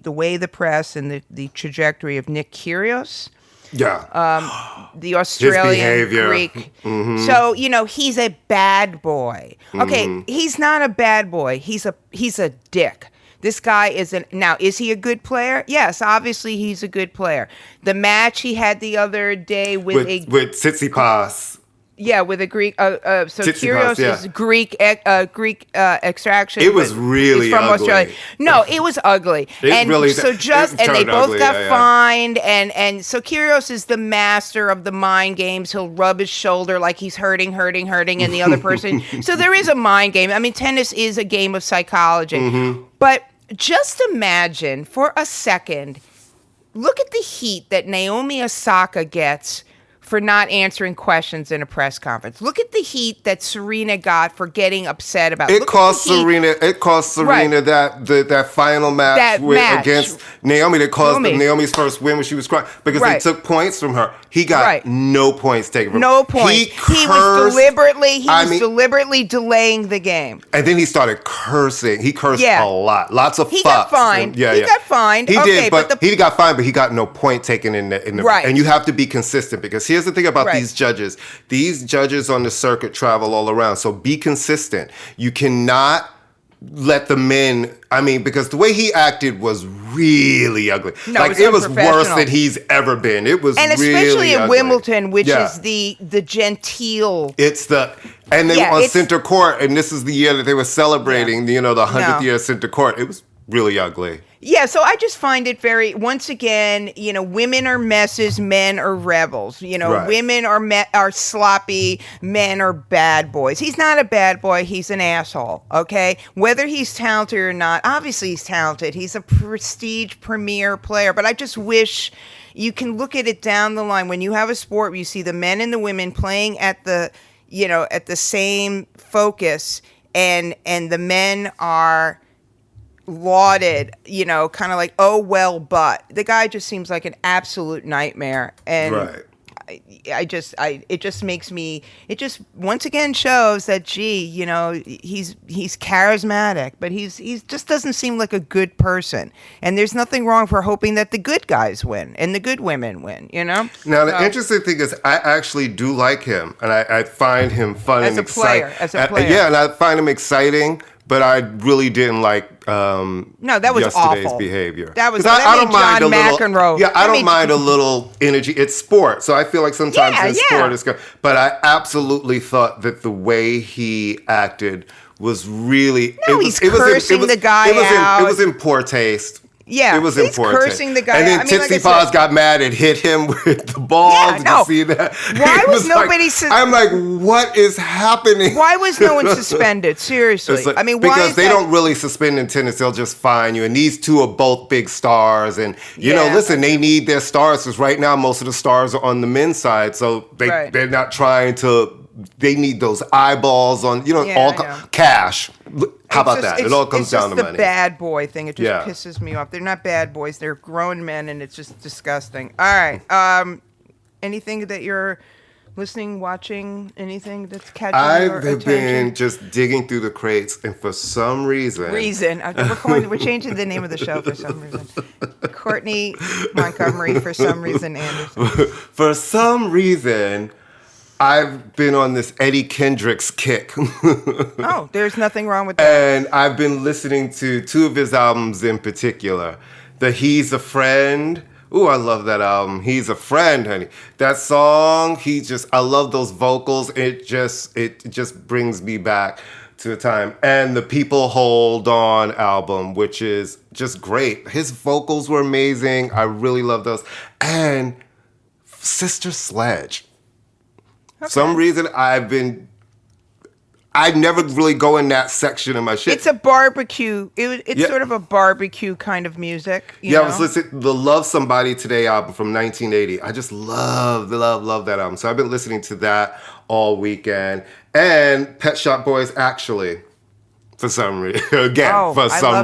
[SPEAKER 1] way the press and the trajectory of Nick Kyrgios.
[SPEAKER 2] Yeah.
[SPEAKER 1] The Australian Greek. Mm-hmm. So, he's a bad boy. Okay, he's not a bad boy. He's a dick. This guy now, is he a good player? Yes, obviously he's a good player. The match he had the other day with
[SPEAKER 2] Tsitsipas.
[SPEAKER 1] Yeah, with a Greek. So Kyrgios is Greek extraction.
[SPEAKER 2] It was really
[SPEAKER 1] from
[SPEAKER 2] ugly.
[SPEAKER 1] Australia. No, it was ugly. And they both got fined. And so Kyrgios is the master of the mind games. He'll rub his shoulder like he's hurting, and the other person. So there is a mind game. I mean, tennis is a game of psychology. Mm-hmm. But just imagine for a second, look at the heat that Naomi Osaka gets for not answering questions in a press conference. Look at the heat that Serena got for getting upset about.
[SPEAKER 2] It cost Serena that final match against Naomi that caused Naomi's first win when she was crying because they took points from her. He got no points taken from him.
[SPEAKER 1] No points. He was deliberately delaying the game.
[SPEAKER 2] And then he started cursing. He cursed a lot. Lots of fucks.
[SPEAKER 1] He got fined. He got fined.
[SPEAKER 2] He did, but he got fined, but he got no point taken in the
[SPEAKER 1] right.
[SPEAKER 2] And you have to be consistent because here's the thing about these judges. These judges on the circuit travel all around. So be consistent. You cannot let the men, because the way he acted was really ugly. No, it was worse than he's ever been. It was
[SPEAKER 1] especially
[SPEAKER 2] at
[SPEAKER 1] Wimbledon, which is the genteel.
[SPEAKER 2] And they were on center court, and this is the year that they were celebrating, the 100th year of center court. It was really ugly.
[SPEAKER 1] Yeah, so I just find it very, once again, women are messes, men are rebels.
[SPEAKER 2] Right.
[SPEAKER 1] Women are sloppy, men are bad boys. He's not a bad boy, he's an asshole, okay? Whether he's talented or not, obviously he's talented. He's a prestige premier player, but I just wish you can look at it down the line. When you have a sport where you see the men and the women playing at the same focus, and the men are lauded, kind of like, oh well, but the guy just seems like an absolute nightmare. And
[SPEAKER 2] Right.
[SPEAKER 1] it just once again shows that he's charismatic, but he's just doesn't seem like a good person. And there's nothing wrong for hoping that the good guys win and the good women win.
[SPEAKER 2] Now the interesting thing is, I actually do like him, and I find him fun
[SPEAKER 1] as
[SPEAKER 2] and
[SPEAKER 1] a player,
[SPEAKER 2] exciting. Yeah, and I find him exciting. But I really didn't like
[SPEAKER 1] no, that was
[SPEAKER 2] yesterday's
[SPEAKER 1] awful.
[SPEAKER 2] behavior.
[SPEAKER 1] That was
[SPEAKER 2] I don't mind
[SPEAKER 1] John
[SPEAKER 2] a little.
[SPEAKER 1] McEnroe.
[SPEAKER 2] Yeah, I don't mind a little energy. It's sport, so I feel like sometimes in sport it's good. But I absolutely thought that the way he acted was really.
[SPEAKER 1] No, he's cursing the guy out.
[SPEAKER 2] It was in poor taste.
[SPEAKER 1] Yeah,
[SPEAKER 2] it was
[SPEAKER 1] he's
[SPEAKER 2] important.
[SPEAKER 1] Cursing the guy.
[SPEAKER 2] And then Tsitsipas got mad and hit him with the ball.
[SPEAKER 1] Yeah,
[SPEAKER 2] Did you see that?
[SPEAKER 1] Why was nobody?
[SPEAKER 2] I'm like, what is happening?
[SPEAKER 1] Why was no one suspended? Seriously,
[SPEAKER 2] like,
[SPEAKER 1] I mean,
[SPEAKER 2] because they don't really suspend in tennis; they'll just fine you. And these two are both big stars, and listen, they need their stars because right now most of the stars are on the men's side, so they're not trying to. They need those eyeballs on, cash. How about that? It all comes down to money.
[SPEAKER 1] It's just the bad boy thing. It just pisses me off. They're not bad boys. They're grown men, and it's just disgusting. All right. Anything that you're listening, watching, anything that's catching your attention?
[SPEAKER 2] I've been just digging through the crates, and for some reason...
[SPEAKER 1] We're changing the name of the show for some reason. Courtney Montgomery, for some reason, Anderson.
[SPEAKER 2] For some reason... I've been on this Eddie Kendricks kick.
[SPEAKER 1] Oh, there's nothing wrong with that.
[SPEAKER 2] And I've been listening to two of his albums in particular. The He's a Friend. Ooh, I love that album. He's a Friend, honey. That song, I love those vocals. It just brings me back to a time. And the People Hold On album, which is just great. His vocals were amazing. I really love those. And Sister Sledge. Okay. Some reason I never really go in that section of my shit.
[SPEAKER 1] It's a barbecue. It's sort of a barbecue kind of music. You know?
[SPEAKER 2] I was listening to the Love Somebody Today album from 1980. I just love that album. So I've been listening to that all weekend. And Pet Shop Boys Actually. For some reason.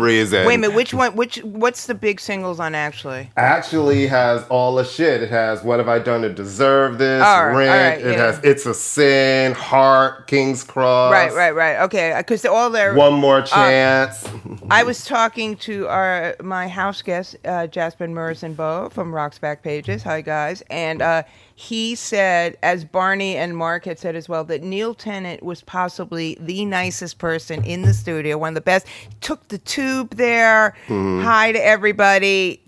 [SPEAKER 2] Reason.
[SPEAKER 1] Wait a minute, which one? What's the big singles on Actually?
[SPEAKER 2] Actually has all the shit. It has What Have I Done to Deserve This? Rent. It has It's a Sin, Heart, King's Cross.
[SPEAKER 1] Right. Okay, because all their
[SPEAKER 2] One More Chance.
[SPEAKER 1] I was talking to my house guest, Jasmine Morrison-Bowe from Rock's Back Pages. Hi, guys. And he said, as Barney and Mark had said as well, that Neil Tennant was possibly the nicest person in the studio, one of the best. Took the tube there. Hi to everybody.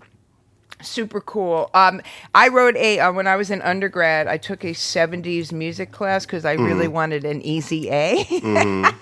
[SPEAKER 1] Super cool. I wrote when I was in undergrad, I took a 70s music class because I really wanted an easy A. And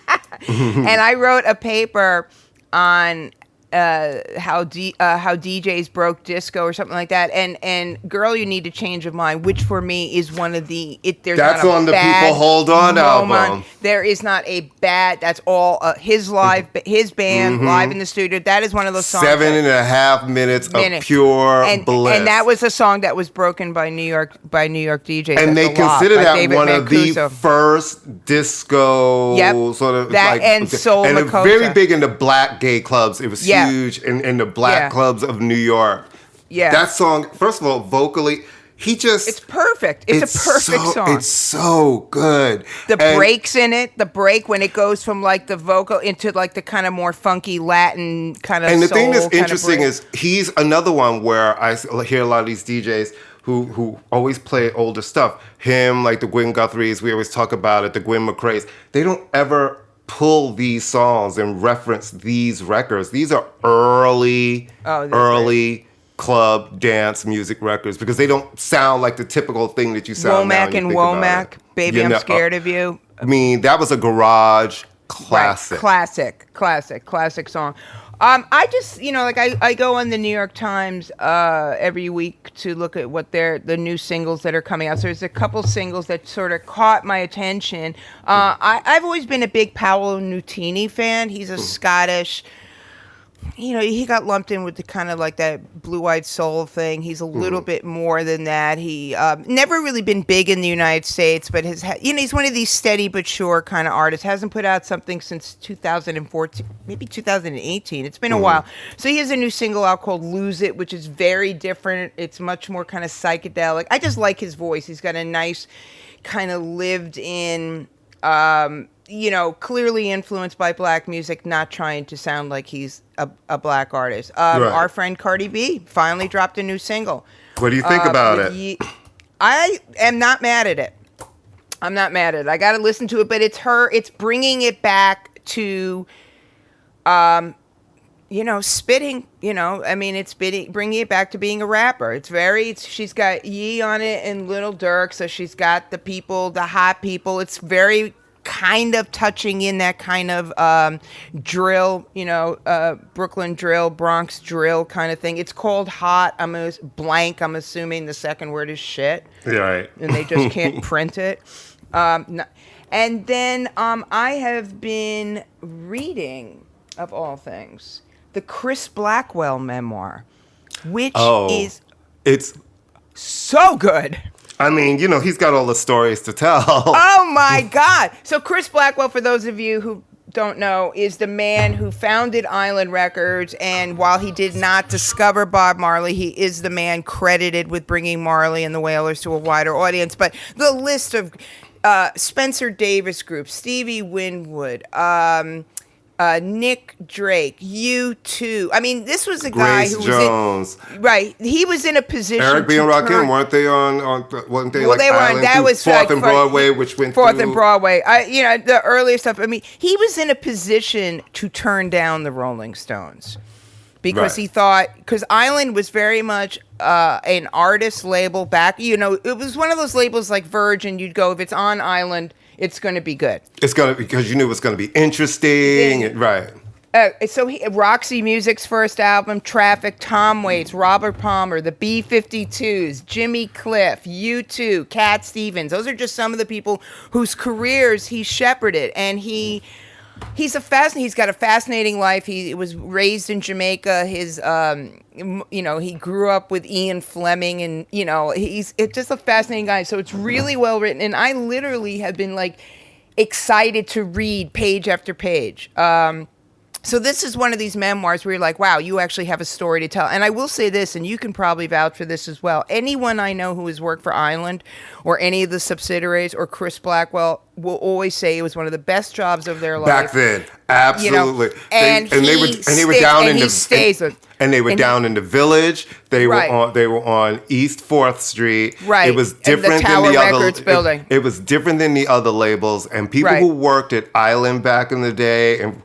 [SPEAKER 1] I wrote a paper on how DJs broke disco or something like that, and Girl You Need to Change Your Mind, which for me is one of the that's
[SPEAKER 2] on the People Hold On album.
[SPEAKER 1] There is not a bad. That's all his band live in the studio. That is one of those songs.
[SPEAKER 2] 7.5 minutes of pure bliss, and
[SPEAKER 1] that was a song that was broken by New York DJs,
[SPEAKER 2] and they consider that one of the first disco sort of
[SPEAKER 1] that, and soul,
[SPEAKER 2] and very big in the black gay clubs. It was huge in the black clubs of New York. Yeah. That song, first of all, vocally, it's
[SPEAKER 1] perfect. It's a perfect song.
[SPEAKER 2] It's so good.
[SPEAKER 1] The breaks in it, the break when it goes from like the vocal into like the kind of more funky Latin kind of.
[SPEAKER 2] And the thing that's interesting is he's another one where I hear a lot of these DJs who always play older stuff. Him, like the Gwen Guthries, we always talk about it, the Gwen McCrae's. They don't ever pull these songs and reference these records. These are early club dance music records because they don't sound like the typical thing that you sound now.
[SPEAKER 1] Womack and Womack, Baby, I'm Scared of You.
[SPEAKER 2] I mean, that was a garage classic.
[SPEAKER 1] Right. Classic song. I just, like I go on the New York Times every week to look at what the new singles that are coming out. So there's a couple singles that sort of caught my attention. I've always been a big Paolo Nutini fan. He's a Scottish. He got lumped in with the kind of like that blue-eyed soul thing. He's a little bit more than that. He never really been big in the United States, but he's one of these steady but sure kind of artists. Hasn't put out something since 2014, maybe 2018. It's been a while. So he has a new single out called "Lose It," which is very different. It's much more kind of psychedelic. I just like his voice. He's got a nice kind of lived-in. Clearly influenced by black music, not trying to sound like he's a black artist.
[SPEAKER 2] Right.
[SPEAKER 1] Our friend Cardi B finally dropped a new single.
[SPEAKER 2] What do you think about it?
[SPEAKER 1] I am not mad at it. I'm not mad at it. I got to listen to it, but it's bringing it back to, spitting, it's bringing it back to being a rapper. She's got Yee on it and Lil Durk, so she's got the hot people. It's very kind of touching in that kind of drill, Brooklyn drill, Bronx drill kind of thing. It's called Hot. I'm assuming the second word is shit.
[SPEAKER 2] Yeah, right.
[SPEAKER 1] And they just can't print it. And then I have been reading, of all things, the Chris Blackwell memoir, which it's so good.
[SPEAKER 2] I mean, he's got all the stories to tell.
[SPEAKER 1] Oh, my God. So Chris Blackwell, for those of you who don't know, is the man who founded Island Records. And while he did not discover Bob Marley, he is the man credited with bringing Marley and the Wailers to a wider audience. But the list of Spencer Davis Group, Stevie Winwood, Nick Drake, U2. I mean, this was a guy
[SPEAKER 2] Grace
[SPEAKER 1] who
[SPEAKER 2] Jones.
[SPEAKER 1] Right. He was in a position.
[SPEAKER 2] Eric B. and Rakim, weren't they weren't they
[SPEAKER 1] well, they
[SPEAKER 2] Island?
[SPEAKER 1] That was
[SPEAKER 2] Fourth and Broadway, which went
[SPEAKER 1] Fourth
[SPEAKER 2] through.
[SPEAKER 1] and Broadway. The earlier stuff. I mean, he was in a position to turn down the Rolling Stones because he thought, because Island was very much an artist label back. It was one of those labels like Virgin. You'd go, if it's on Island, it's going to be good.
[SPEAKER 2] It's going to, because you knew it was going to be interesting. Right.
[SPEAKER 1] So Roxy Music's first album, Traffic, Tom Waits, Robert Palmer, the B-52s, Jimmy Cliff, U2, Cat Stevens. Those are just some of the people whose careers he shepherded. And he's got a fascinating life. He was raised in Jamaica. He grew up with Ian Fleming, and it's just a fascinating guy. So it's really well written, and I literally have been excited to read page after page. So this is one of these memoirs where you're like, wow, you actually have a story to tell. And I will say this, and you can probably vouch for this as well. Anyone I know who has worked for Island or any of the subsidiaries or Chris Blackwell will always say it was one of the best jobs of their life.
[SPEAKER 2] Back then, absolutely.
[SPEAKER 1] And they were down in
[SPEAKER 2] the Village. They were on East 4th Street.
[SPEAKER 1] Right.
[SPEAKER 2] It was different
[SPEAKER 1] than
[SPEAKER 2] the
[SPEAKER 1] Records
[SPEAKER 2] other
[SPEAKER 1] building.
[SPEAKER 2] It was different than the other labels, and people who worked at Island back in the day and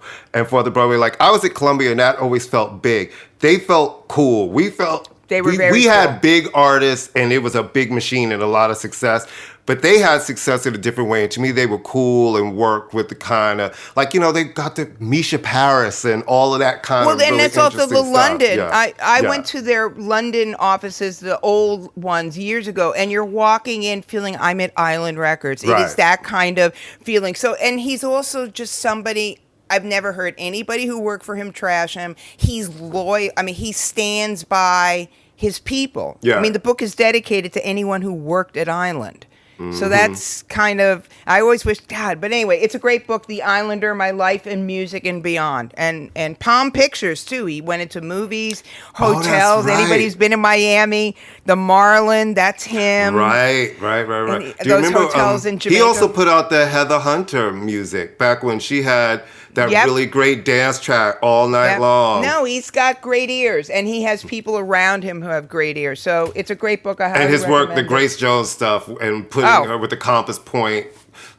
[SPEAKER 2] for the Broadway, I was at Columbia, and that always felt big. They felt cool. We felt we had big artists, and it was a big machine and a lot of success. But they had success in a different way. And to me, they were cool and worked with the kind of, they got the Misha Paris and all of that kind of really
[SPEAKER 1] interesting stuff. Well, and that's also the London.
[SPEAKER 2] Yeah.
[SPEAKER 1] I went to their London offices, the old ones, years ago, and you're walking in feeling I'm at Island Records. It is that kind of feeling. So, and he's also just somebody, I've never heard anybody who worked for him trash him. He's loyal. I mean, he stands by his people.
[SPEAKER 2] Yeah.
[SPEAKER 1] I mean, the book is dedicated to anyone who worked at Island. So that's kind of, I always wish, God, but anyway, it's a great book, The Islander, My Life and Music and Beyond. And Palm Pictures, too. He went into movies, hotels.
[SPEAKER 2] That's right.
[SPEAKER 1] Anybody who's been in Miami, the Marlin, that's him.
[SPEAKER 2] Right. Do you remember,
[SPEAKER 1] hotels in Jamaica?
[SPEAKER 2] He also put out the Heather Hunter music back when she had that really great dance track all night long.
[SPEAKER 1] No, he's got great ears, and he has people around him who have great ears. So it's a great book. I highly recommend it. And his work, the Grace Jones stuff, and putting her with the Compass Point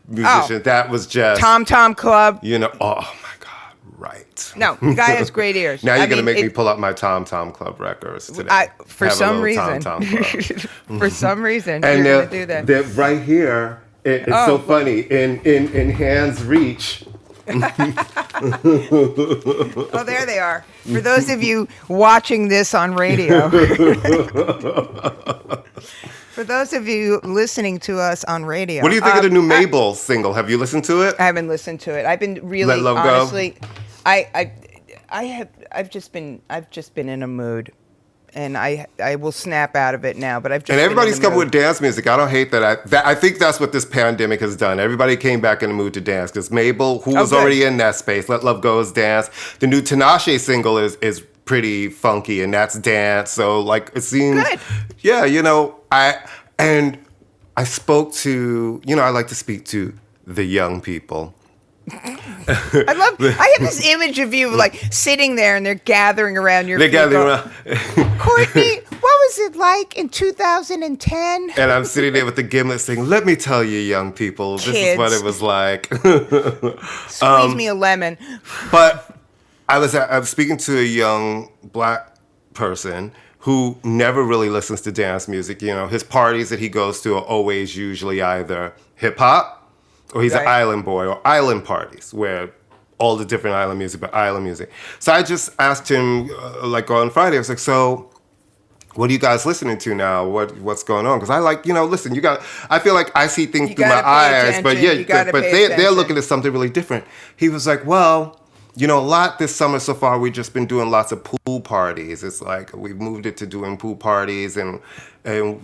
[SPEAKER 1] musician, that was just... Tom Tom Club. Oh my God, right. No, the guy has great ears. Now you're going to make me pull up my Tom Tom Club records today. For some reason. Tom Tom Club. For some reason, you're going to do that. They're right here. It's so funny. In hand's reach... Oh, there they are. For those of you watching this on radio. For those of you listening to us on radio.
[SPEAKER 2] What do you think of the new Mabel single? Have you listened to it?
[SPEAKER 1] I haven't listened to it. I've been really
[SPEAKER 2] Let Love
[SPEAKER 1] honestly
[SPEAKER 2] Go?
[SPEAKER 1] I've just been in a mood. And I will snap out of it now, but I've just
[SPEAKER 2] And everybody's
[SPEAKER 1] been in the
[SPEAKER 2] coming
[SPEAKER 1] mood.
[SPEAKER 2] with dance music. I don't hate that. I think that's what this pandemic has done. Everybody came back in the mood to dance because Mabel, who was
[SPEAKER 1] good.
[SPEAKER 2] already in that space, Let Love Go is dance. The new Tinashe single is pretty funky, and that's dance. So like it seems,
[SPEAKER 1] Good.
[SPEAKER 2] yeah, I spoke to, I like to speak to the young people.
[SPEAKER 1] I have this image of you like sitting there and they're gathering around your
[SPEAKER 2] They're
[SPEAKER 1] feet
[SPEAKER 2] gathering
[SPEAKER 1] going,
[SPEAKER 2] around.
[SPEAKER 1] Courtney, what was it like in 2010?
[SPEAKER 2] And I'm sitting there with the gimlet saying, let me tell you, young people, this is what
[SPEAKER 1] Kids.
[SPEAKER 2] it was like.
[SPEAKER 1] Squeeze me a lemon.
[SPEAKER 2] But I was speaking to a young black person who never really listens to dance music. His parties that he goes to are always usually either hip hop or he's an
[SPEAKER 1] Right.
[SPEAKER 2] island boy, or island parties where all the different island music, but island music. So I just asked him, like on Friday, I was like, so what are you guys listening to now? What's going on? Because I like, listen, I feel like I see things
[SPEAKER 1] You
[SPEAKER 2] through my
[SPEAKER 1] gotta pay
[SPEAKER 2] eyes, but
[SPEAKER 1] attention. You gotta
[SPEAKER 2] but
[SPEAKER 1] pay
[SPEAKER 2] they're
[SPEAKER 1] attention.
[SPEAKER 2] looking at something really different. He was like, well, a lot this summer so far, we've just been doing lots of pool parties. It's like we've moved it to doing pool parties and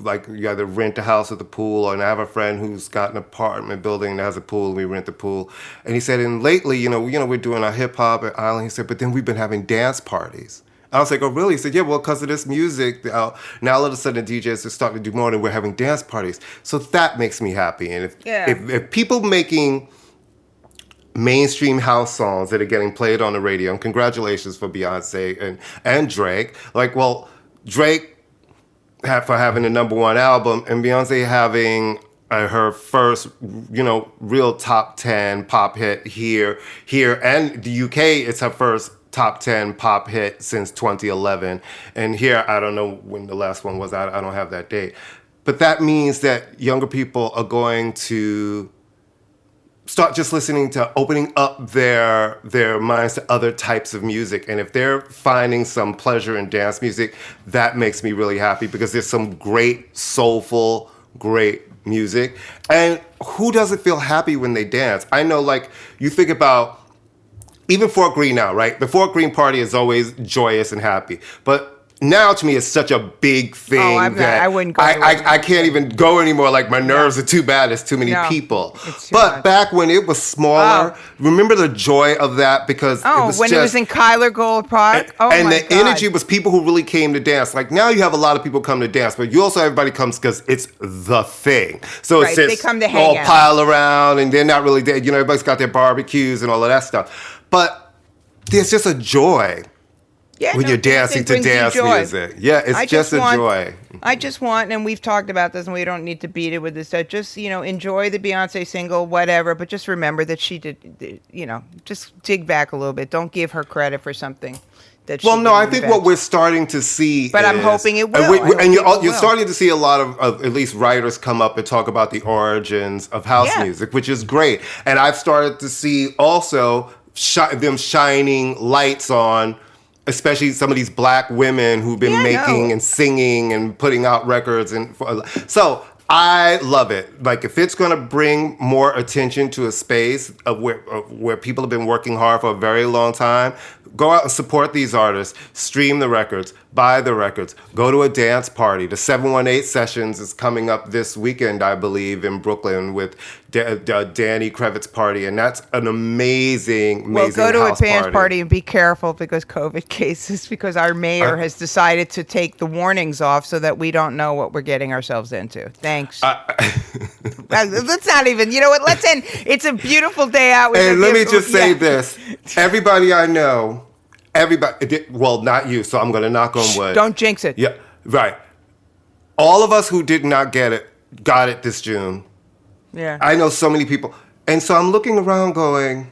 [SPEAKER 2] like you either rent a house with a pool, and I have a friend who's got an apartment building that has a pool, and we rent the pool. And he said, and lately, we're doing our hip hop at Island. He said, but then we've been having dance parties. I was like, oh, really? He said, yeah, well, because of this music, now all of a sudden the DJs are starting to do more and we're having dance parties. So that makes me happy. And if people making mainstream house songs that are getting played on the radio, and congratulations for Beyonce and Drake, Drake for having the #1 album and Beyonce having her first, real top 10 pop hit here, and the UK, it's her first top 10 pop hit since 2011. And here, I don't know when the last one was. I don't have that date. But that means that younger people are going to start just listening to, opening up their minds to other types of music. And if they're finding some pleasure in dance music, that makes me really happy because there's some great, soulful, great music. And who doesn't feel happy when they dance? I know, like, you think about even Fort Greene now, right? The Fort Greene party is always joyous and happy. But now to me it's such a big thing
[SPEAKER 1] I wouldn't go.
[SPEAKER 2] I can't even go anymore. Like my nerves are too bad. It's too many people.
[SPEAKER 1] It's too
[SPEAKER 2] But
[SPEAKER 1] much.
[SPEAKER 2] back when it was smaller, remember the joy of that because it was
[SPEAKER 1] when
[SPEAKER 2] just,
[SPEAKER 1] it was in Kyler Gold Park.
[SPEAKER 2] and
[SPEAKER 1] my
[SPEAKER 2] the
[SPEAKER 1] God.
[SPEAKER 2] energy was people who really came to dance. Like now you have a lot of people come to dance, but you also everybody comes because it's the thing. So
[SPEAKER 1] Right,
[SPEAKER 2] it's
[SPEAKER 1] they
[SPEAKER 2] just
[SPEAKER 1] come to hang
[SPEAKER 2] all
[SPEAKER 1] out.
[SPEAKER 2] pile around and they're not really there. Everybody's got their barbecues and all of that stuff. But there's just a joy when you're dancing
[SPEAKER 1] it
[SPEAKER 2] to
[SPEAKER 1] brings you
[SPEAKER 2] dance
[SPEAKER 1] joy.
[SPEAKER 2] music. Yeah, it's
[SPEAKER 1] I
[SPEAKER 2] just a joy.
[SPEAKER 1] I just want, and we've talked about this, and we don't need to beat it with this. Just enjoy the Beyonce single, whatever. But just remember that she did. Just dig back a little bit. Don't give her credit for something that. She
[SPEAKER 2] Well, no,
[SPEAKER 1] didn't
[SPEAKER 2] I think
[SPEAKER 1] invent.
[SPEAKER 2] what we're starting to see,
[SPEAKER 1] But I'm hoping it will. I hope
[SPEAKER 2] and
[SPEAKER 1] people
[SPEAKER 2] you're
[SPEAKER 1] will.
[SPEAKER 2] starting to see a lot of at least writers come up and talk about the origins of house
[SPEAKER 1] Yeah.
[SPEAKER 2] music, which is great. And I've started to see also them shining lights on, especially some of these black women who've been making and singing and putting out records. And so I love it. Like if it's going to bring more attention to a space of where people have been working hard for a very long time, go out and support these artists, stream the records, buy the records, go to a dance party. The 718 Sessions is coming up this weekend, I believe, in Brooklyn with Danny Krevitz party, and that's an amazing
[SPEAKER 1] Well, go to a
[SPEAKER 2] house
[SPEAKER 1] dance party and be careful because COVID cases, because our mayor has decided to take the warnings off so that we don't know what we're getting ourselves into. Thanks. Let's not even, you know what, let's end. It's a beautiful day out.
[SPEAKER 2] And let me just say this. Everybody I know, well, not you, so I'm going to knock on wood.
[SPEAKER 1] Don't jinx it.
[SPEAKER 2] Yeah, right. All of us who did not get it, got it this June.
[SPEAKER 1] Yeah.
[SPEAKER 2] I know so many people. And so I'm looking around going,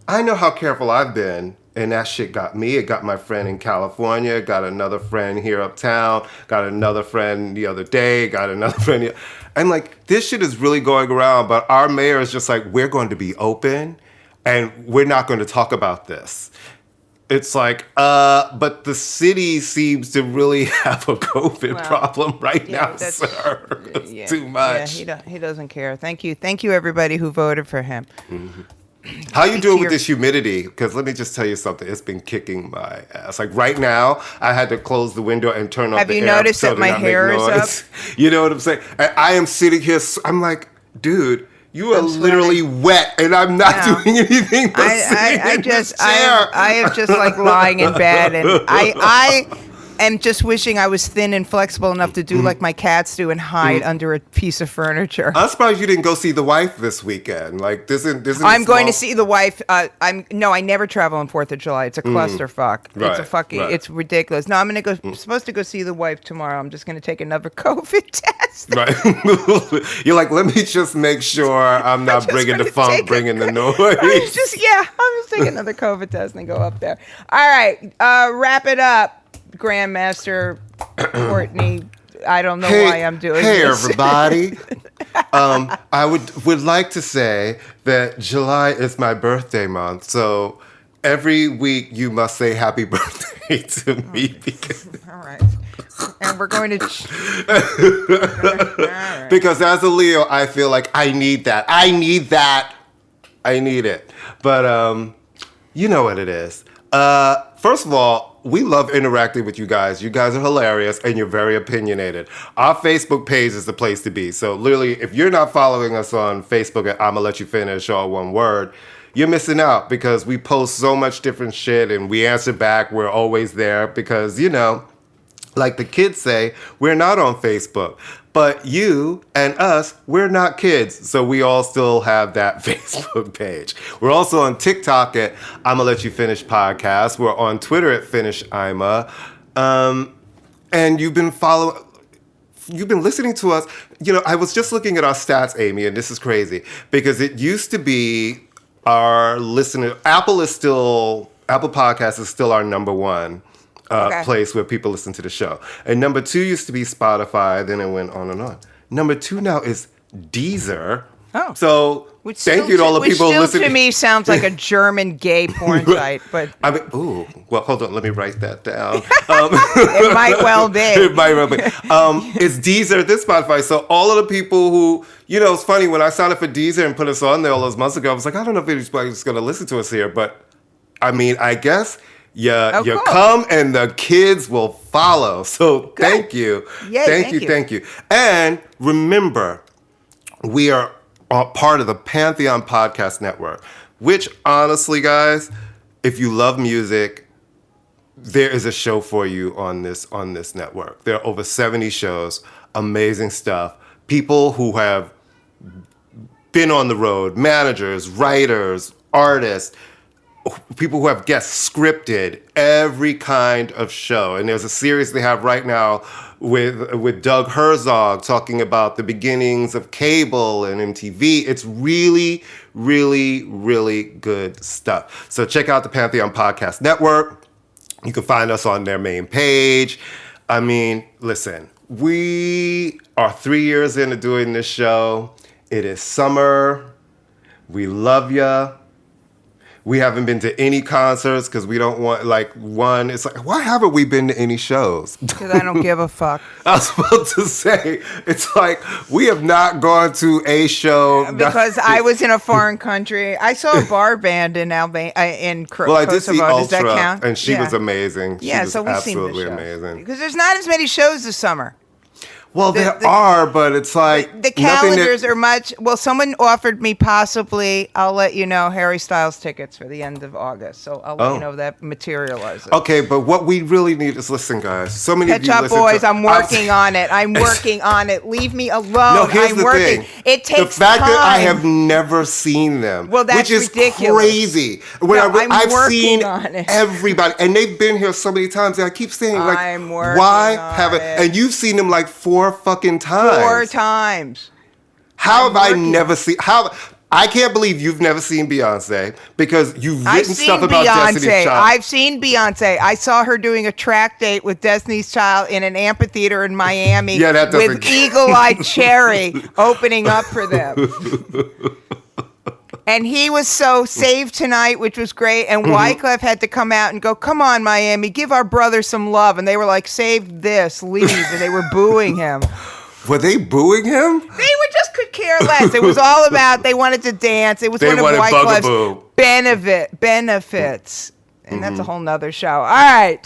[SPEAKER 2] I know how careful I've been. And that shit got me. It got my friend in California, got another friend here uptown, got another friend the other day, got another friend here. I'm like, this shit is really going around, but our mayor is just like, we're going to be open. and we're not going to talk about this. It's like, but the city seems to really have a COVID problem right now, sir. It's too much.
[SPEAKER 1] Yeah, he doesn't care. Thank you, everybody who voted for him.
[SPEAKER 2] Mm-hmm. How you doing with this humidity? Because let me just tell you something. It's been kicking my ass. Like right now, I had to close the window and turn off the air.
[SPEAKER 1] Have you noticed that my hair is up?
[SPEAKER 2] You know what I'm saying? I am sitting here. I'm like, dude, you are literally wet, and I'm not doing anything but sitting in this chair.
[SPEAKER 1] I am just like lying in bed, and I am just wishing I was thin and flexible enough to do like my cats do and hide under a piece of furniture.
[SPEAKER 2] I'm surprised you didn't go see the wife this weekend. Like, this isn't.
[SPEAKER 1] I'm going to see the wife. I never travel on 4th of July. It's a clusterfuck.
[SPEAKER 2] Right,
[SPEAKER 1] it's ridiculous. No, I'm going to go. Supposed to go see the wife tomorrow. I'm just going to take another COVID test.
[SPEAKER 2] Right. You're like, let me just make sure I'm not bringing the funk, bringing the noise.
[SPEAKER 1] I'm just taking another COVID test and go up there. All right, wrap it up. Grandmaster Courtney, I don't know why I'm doing this.
[SPEAKER 2] Hey, everybody. I would like to say that July is my birthday month, so every week you must say happy birthday to me.
[SPEAKER 1] All right. And we're going to...
[SPEAKER 2] right. Because as a Leo, I feel like I need that. I need it. But you know what it is. First of all, we love interacting with you guys. You guys are hilarious, and you're very opinionated. Our Facebook page is the place to be. So literally, if you're not following us on Facebook at ImmaLetYouFinish, all one word, you're missing out because we post so much different shit, and we answer back. We're always there because, you know, like the kids say, we're not on Facebook. But you and us, we're not kids, so we all still have that Facebook page. We're also on TikTok at ImmaLetYouFinish Podcast. We're on Twitter at FinishImma. And you've been listening to us. You know, I was just looking at our stats, Amy, and this is crazy because it used to be our listener. Apple Podcast is still our number one. Place where people listen to the show. And number 2 used to be Spotify, then it went on and on. Number 2 now is Deezer.
[SPEAKER 1] Oh.
[SPEAKER 2] So thank you to all the people listening.
[SPEAKER 1] Which to me sounds like a German gay porn site. But
[SPEAKER 2] I mean, well, hold on, let me write that down.
[SPEAKER 1] It might well be.
[SPEAKER 2] It's Deezer, this Spotify. So all of the people who, you know, it's funny, when I signed up for Deezer and put us on there all those months ago, I was like, I don't know if anybody's going to listen to us here. But, I mean, I guess... You come and the kids will follow. So thank you.
[SPEAKER 1] Yay,
[SPEAKER 2] thank you. And remember, we are part of the Pantheon Podcast Network, which honestly, guys, if you love music, there is a show for you on this network. There are over 70 shows, amazing stuff. People who have been on the road, managers, writers, artists, people who have guest scripted every kind of show. And there's a series they have right now with Doug Herzog talking about the beginnings of cable and MTV. It's really, really, really good stuff. So check out the Pantheon Podcast Network. You can find us on their main page. I mean, listen, we are 3 years into doing this show. It is summer. We love ya. We haven't been to any concerts because we don't want, it's like, why haven't we been to any shows?
[SPEAKER 1] Because I don't give a fuck.
[SPEAKER 2] I was about to say, it's like, we have not gone to a show.
[SPEAKER 1] Because I was in a foreign country. I saw a bar band in Albania, in Kosovo.
[SPEAKER 2] Well, I did see Ultra,
[SPEAKER 1] does that count?
[SPEAKER 2] And she was amazing.
[SPEAKER 1] So we've
[SPEAKER 2] absolutely
[SPEAKER 1] seen the
[SPEAKER 2] amazing.
[SPEAKER 1] Because there's not as many shows this summer.
[SPEAKER 2] Well, there are, but it's like...
[SPEAKER 1] The calendars are much... Well, someone offered me possibly, I'll let you know, Harry Styles tickets for the end of August. So I'll let you know if that materializes.
[SPEAKER 2] Okay, but what we really need is, listen, guys. So many
[SPEAKER 1] Pet
[SPEAKER 2] of you
[SPEAKER 1] Shop
[SPEAKER 2] listen
[SPEAKER 1] Boys,
[SPEAKER 2] to...
[SPEAKER 1] I'm working on it. I'm working on it. Leave me alone.
[SPEAKER 2] No, here's
[SPEAKER 1] I'm
[SPEAKER 2] the
[SPEAKER 1] working.
[SPEAKER 2] thing.
[SPEAKER 1] It takes
[SPEAKER 2] the fact
[SPEAKER 1] time.
[SPEAKER 2] that I have never seen them,
[SPEAKER 1] well, that's
[SPEAKER 2] which is
[SPEAKER 1] ridiculous.
[SPEAKER 2] Crazy. When I've seen everybody, and they've been here so many times, and I keep saying, like, why haven't... And you've seen them like 4 fucking times.
[SPEAKER 1] 4 times.
[SPEAKER 2] How have I never seen... I can't believe you've never seen Beyonce because you've written stuff about Destiny's Child.
[SPEAKER 1] I've seen Beyonce. I saw her doing a track date with Destiny's Child in an amphitheater in Miami with Eagle Eye Cherry opening up for them. And he was so saved tonight, which was great. And Wyclef had to come out and go, come on, Miami, give our brother some love. And they were like, save this, leave. And they were booing him.
[SPEAKER 2] Were they booing him?
[SPEAKER 1] They were just could care less. It was all about, they wanted to dance. It was one of Wyclef's benefits. And that's a whole nother show. All right.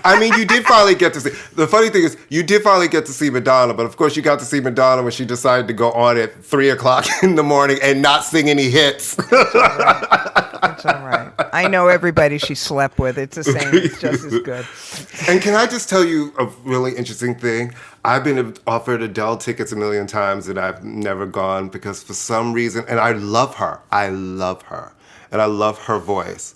[SPEAKER 2] I mean, you did finally get to see. The funny thing is, you did finally get to see Madonna, but of course, you got to see Madonna when she decided to go on at 3:00 in the morning and not sing any hits.
[SPEAKER 1] That's all right. I know everybody she slept with. It's the same. It's just as good.
[SPEAKER 2] And can I just tell you a really interesting thing? I've been offered Adele tickets a million times, and I've never gone because for some reason, and I love her. And I love her voice.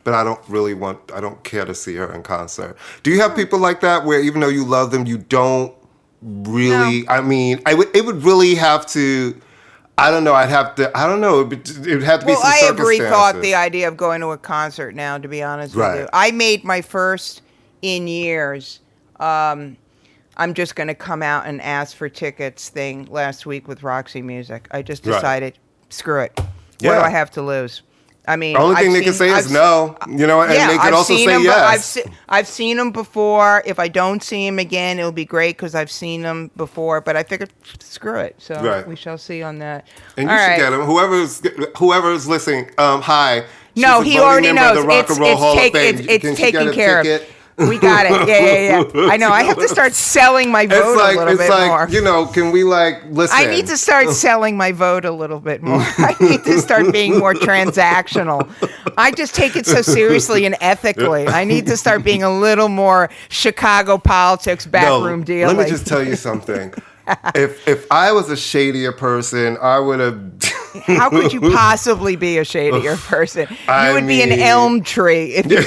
[SPEAKER 2] But I don't care to see her in concert. Do you have people like that where even though you love them, you don't really, no. I mean, it would really have to, I don't know, it would have to be some circumstances.
[SPEAKER 1] I have rethought the idea of going to a concert now, to be honest with you. I made my first in years, I'm just going to come out and ask for tickets thing last week with Roxy Music. I just decided, screw it. What do I have to lose? I mean,
[SPEAKER 2] the only thing they can say is no, and they can also say yes.
[SPEAKER 1] I've seen him before. If I don't see him again, it'll be great because I've seen him before. But I figured, screw it. So we shall see on that.
[SPEAKER 2] And you should get him. Whoever's listening, hi.
[SPEAKER 1] No, he already knows. It's taken care of. We got it. Yeah. I know. I have to start selling my vote a little bit more.
[SPEAKER 2] Can we listen?
[SPEAKER 1] I need to start selling my vote a little bit more. I need to start being more transactional. I just take it so seriously and ethically. I need to start being a little more Chicago politics backroom deal.
[SPEAKER 2] Let me just tell you something. If I was a shadier person, I would have...
[SPEAKER 1] How could you possibly be a shadier person? You would be an elm tree. If you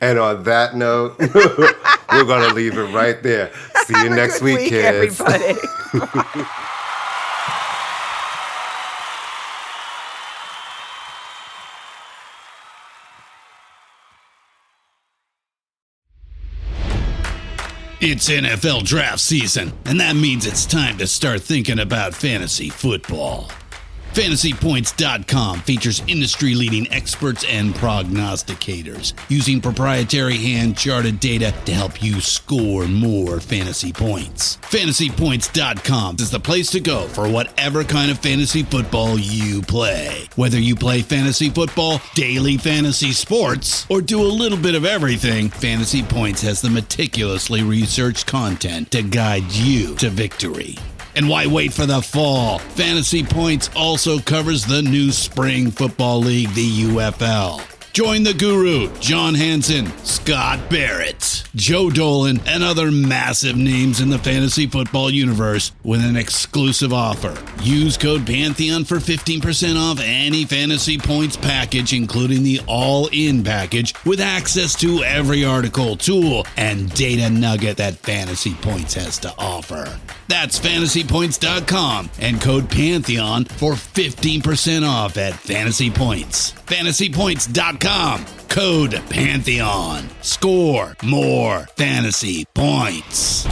[SPEAKER 2] And on that note, we're going to leave it right there. See you next week, kids.
[SPEAKER 1] Everybody.
[SPEAKER 3] It's NFL draft season, and that means it's time to start thinking about fantasy football. FantasyPoints.com features industry-leading experts and prognosticators using proprietary hand-charted data to help you score more fantasy points. FantasyPoints.com is the place to go for whatever kind of fantasy football you play. Whether you play fantasy football, daily fantasy sports, or do a little bit of everything, Fantasy Points has the meticulously researched content to guide you to victory. And why wait for the fall? Fantasy Points also covers the new spring football league, the UFL. Join the guru, John Hansen, Scott Barrett, Joe Dolan, and other massive names in the fantasy football universe with an exclusive offer. Use code Pantheon for 15% off any Fantasy Points package, including the all-in package, with access to every article, tool, and data nugget that Fantasy Points has to offer. That's FantasyPoints.com and code Pantheon for 15% off at Fantasy Points. FantasyPoints.com, code Pantheon. Score more fantasy points.